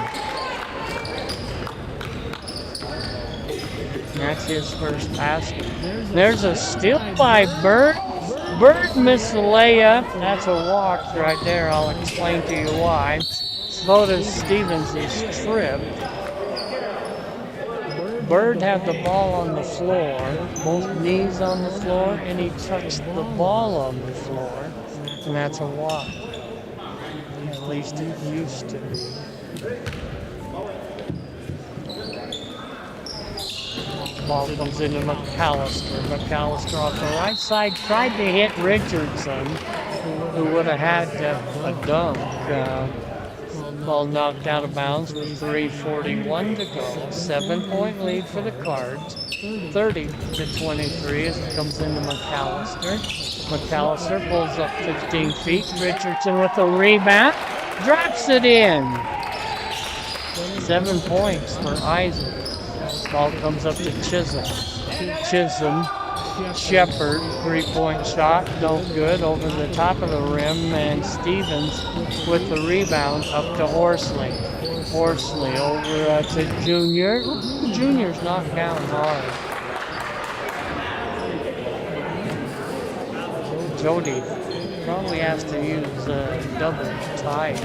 Speaker 1: That's his first basket. There's a steal by Bird. Bird missed the layup. That's a walk right there. I'll explain to you why. Lotus Stevens is tripped. Bird had the ball on the floor, both knees on the floor, and he touched the ball on the floor. And that's a walk. At least it used to be. Ball comes into McAllister. McAllister off the right side tried to hit Richardson, who would have had a dunk. Ball knocked out of bounds with 3:41 to go. 7-point lead for the Cards. 30-23 as it comes into McAllister. McAllister pulls up 15 feet. Richardson with the rebound. Drops it in. 7 points for Isaac. Ball comes up to Chisholm. Chisholm, Shepard, 3-point shot, no good, over the top of the rim, and Stevens with the rebound up to Horsley. Horsley over to Junior. Junior's knocked down hard. Jody probably has to use a double tie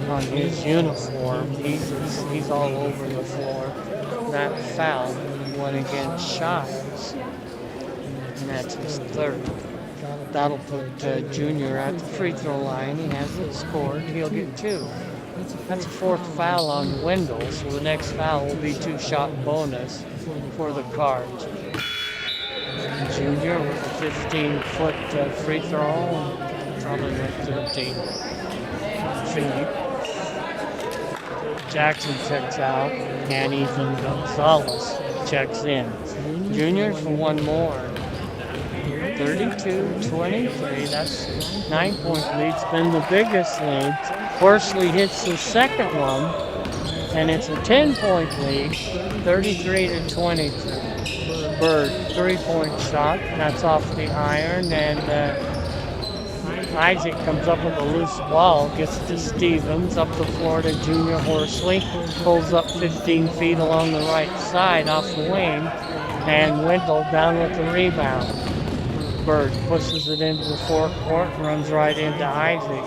Speaker 1: on his uniform. He's all over the floor. That foul went against Shives, and that's his 3rd. That'll put Junior at the free throw line. He hasn't scored. He'll get 2. That's a 4th foul on Wendell, so the next foul will be 2-shot bonus for the Cards. Junior with a 15-foot free throw, probably like 13 feet. Jackson checks out, and Ethan Gonzalez checks in. Junior for one more. 32-23, that's 9-point lead. It's been the biggest lead. Horsley hits the second one, and it's a 10-point lead, 33-23. Bird, 3-point shot, that's off the iron, and Isaac comes up with a loose ball, gets to Stevens, up the floor to Junior Horsley, pulls up 15 feet along the right side off the wing, and Wendell down with the rebound. Bird pushes it into the forecourt, runs right into Isaac,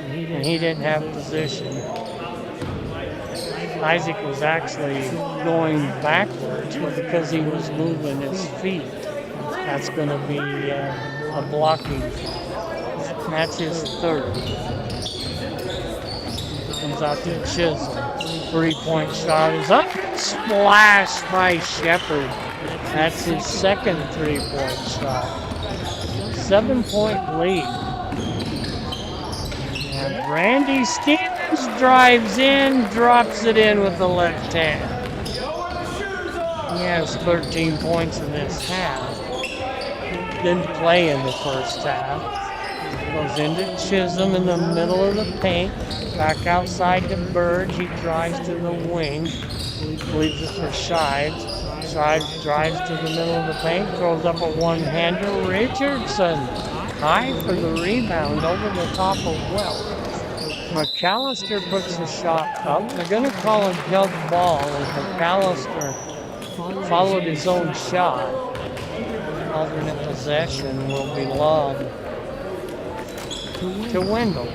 Speaker 1: and he didn't have position. Isaac was actually going backwards, but because he was moving his feet, that's going to be a blocking foul. That's his 3rd. Comes out to Chisholm. 3-point shot is up. Splash by Shepard. That's his 2nd 3-point shot. 7-point lead. And Randy Stevens drives in, drops it in with the left hand. He has 13 points in this half. Didn't play in the first half. Goes into Chisholm in the middle of the paint. Back outside to Bird. He drives to the wing. Leaves it for Shives. drives to the middle of the paint, throws up a one-hander. Richardson high for the rebound over the top of Welch. McAllister puts the shot up. They're going to call a jump ball as McAllister followed his own shot. Alternate possession will be lobbed to Wendell.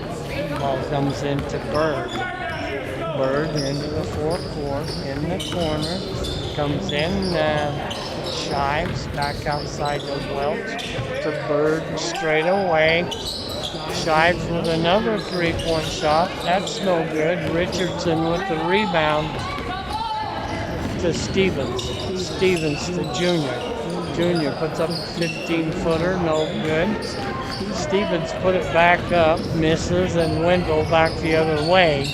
Speaker 1: Ball comes into Bird. Bird into the forecourt, in the corner. Comes in, Shives back outside to Welch. To Bird straight away. Shives with another three-point shot. That's no good. Richardson with the rebound to Stevens. Stevens to Junior. Junior puts up a 15-footer, no good. Stevens put it back up, misses, and Wendell back the other way.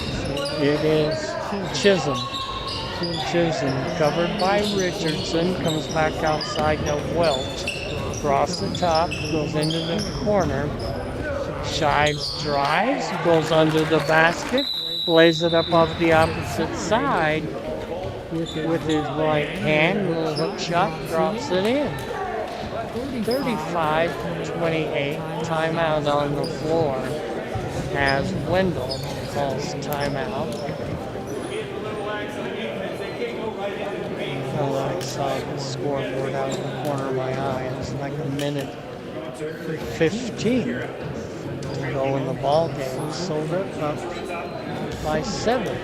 Speaker 1: It is Chisholm. Chisholm covered by Richardson, comes back outside to Welch. Across the top, goes into the corner. Shives drives, goes under the basket, lays it up off the opposite side with his right hand. Little hook shot, drops it in. 35-28, timeout on the floor as Wendell calls timeout. I saw the scoreboard out of the corner of my eye. It was like a minute 15 to go in the ball game. So they're up by 7.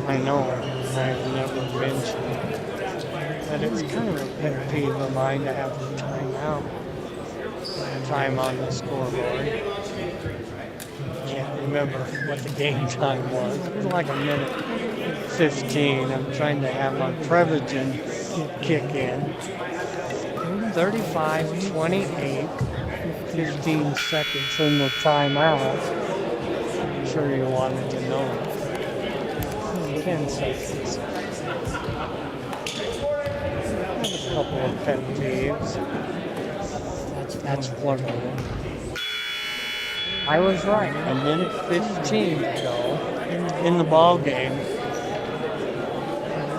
Speaker 1: I know I've never mentioned, but it's kind of a pet peeve of mine to have the timeout. Time on the scoreboard. Can't remember what the game time was. It was like a minute 15. I'm trying to have my Prevagen kick in. 35-28. 15 seconds in the timeout. I'm sure you wanted to know. 10 seconds. A couple of pet peeves. That's one of them. I was right. A minute 15 to go in the ball game.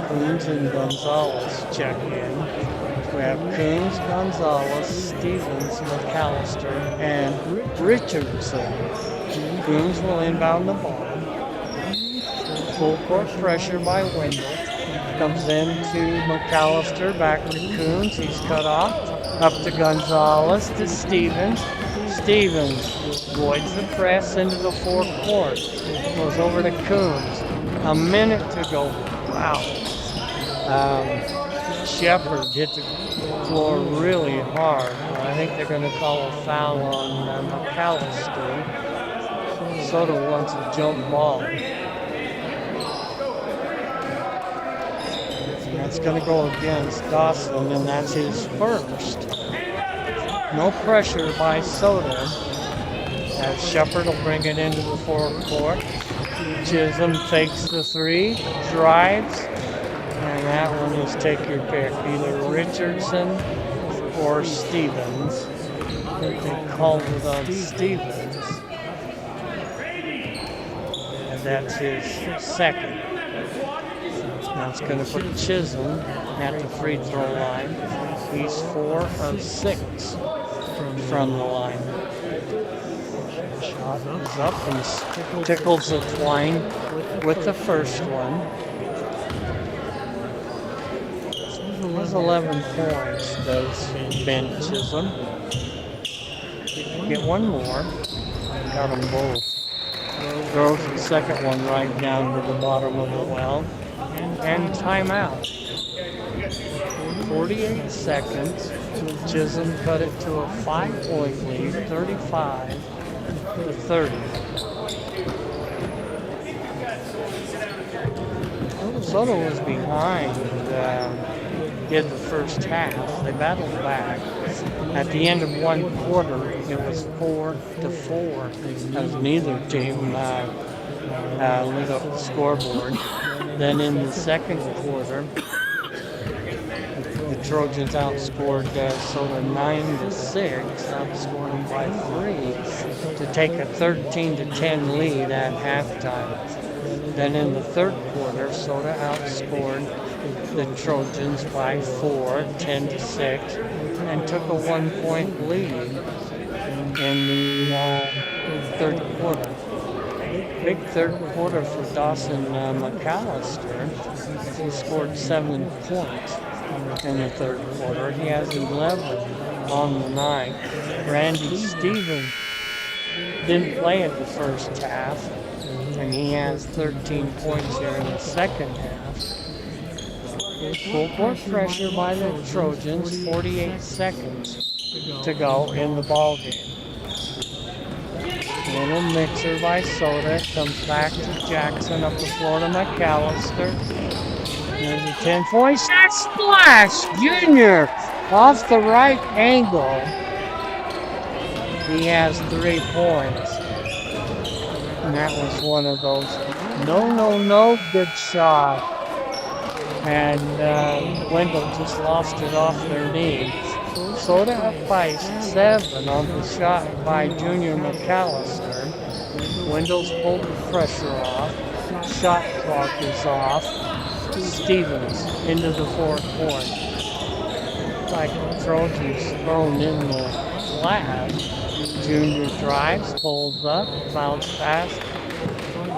Speaker 1: Coons and Gonzalez check in. We have Coons, Gonzalez, Stevens, McAllister, and Richardson. Coons will inbound the ball. Full court pressure by Wendell. Comes into McAllister, back to Coons. He's cut off. Up to Gonzalez, to Stevens. Stevens avoids the press into the forecourt. Goes over to Coons. A minute to go. Wow. Shepard hit the floor really hard. I think they're going to call a foul on McAllister. Soto wants a jump ball. That's going to go against Dawson, and that's his first. No pressure by Soto, as Shepard will bring it into the forecourt. Chisholm takes the three, drives, and that one is take your pick. Either Richardson or Stevens. I think they called it on Stevens. And that's his second. Now it's going to put Chisholm at the free throw line. He's 4 of 6 from the line. Shot is up and tickles the twine with the first one. There's 11 points, does Ben Chisholm. Get one more. Got them both. Throws the second one right down to the bottom of the well. And timeout. 48 seconds. Chisholm cut it to a 5-point lead, 35-30. Soto was behind in the first half. They battled back. At the end of one quarter, it was 4-4, as neither team lit up the scoreboard. Then in the second quarter, the Trojans outscored Soto 9-6, outscored them by 3 to take a 13-10 lead at halftime. Then in the third quarter, Soda outscored the Trojans by 4, 10-6, and took a 1-point lead in the third quarter. Big third quarter for Dawson McAllister. He scored 7 points in the third quarter. He has 11 on the night. Randy Stevens didn't play in the first half, and he has 13 points here in the second half. Full court pressure by the Trojans, 48 seconds to go in the ballgame. Little mixer by Soda, comes back to Jackson, up the floor to McAllister. There's a 10-point shot, splash! Junior off the right angle. He has 3 points. And that was one of those no good shot. And Wendell just lost it off their knee. Soda up by 7 on the shot by Junior McAllister. Wendell's pulled the pressure off. Shot clock is off. Stevens into the fourth point. Like the Trojans thrown in the lab. Junior drives, pulls up, bounce pass.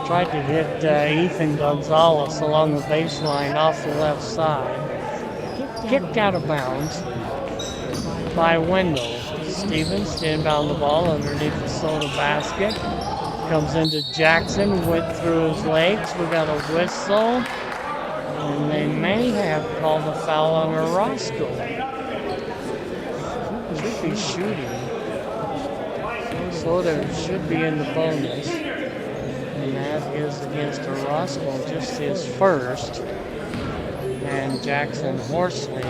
Speaker 1: Tried to hit Ethan Gonzalez along the baseline off the left side. Kicked out of bounds by Wendell. Stevens inbound the ball underneath the Soda basket. Comes into Jackson, went through his legs. We got a whistle. And they may have called a foul on Orozco. Should be shooting. Soda should be in the bonus. And that is against Orozco, just his first. And Jackson Horsley,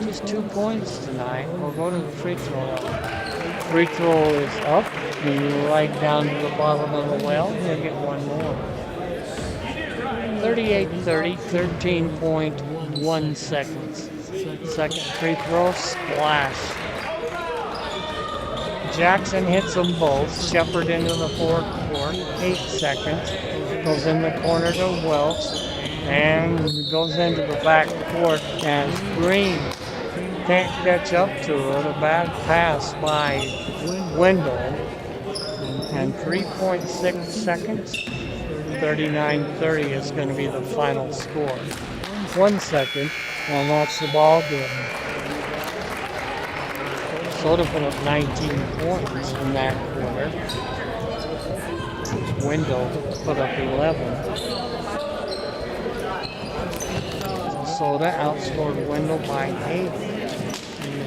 Speaker 1: just 2 points tonight. We'll go to the free throw. Free throw is up, and right down to the bottom of the well. He'll get one more. 38-30, 13.1 seconds. Second free throw, splash. Jackson hits them both. Shepard into the fourth court, 8 seconds. Goes in the corner to Welch and goes into the back court as Green can't catch up to it. A bad pass by Wendell. And 3.6 seconds. 39-30 is going to be the final score. 1 second, and that's the ball game. Soda put up 19 points in that quarter. Wendell put up 11. Soda outscored Wendell by 8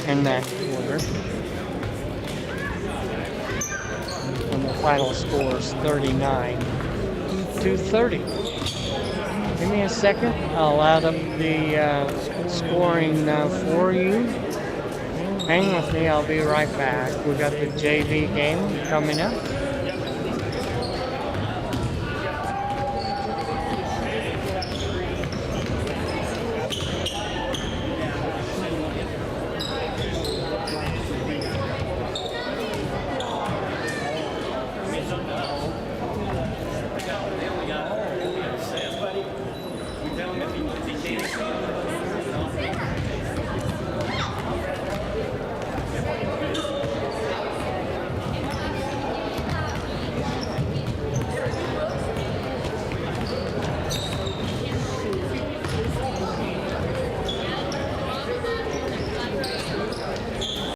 Speaker 1: in that quarter. And the final score is 39-30. Give me a second. I'll add up the scoring for you. Hang with me, I'll be right back. We got the JV game coming up.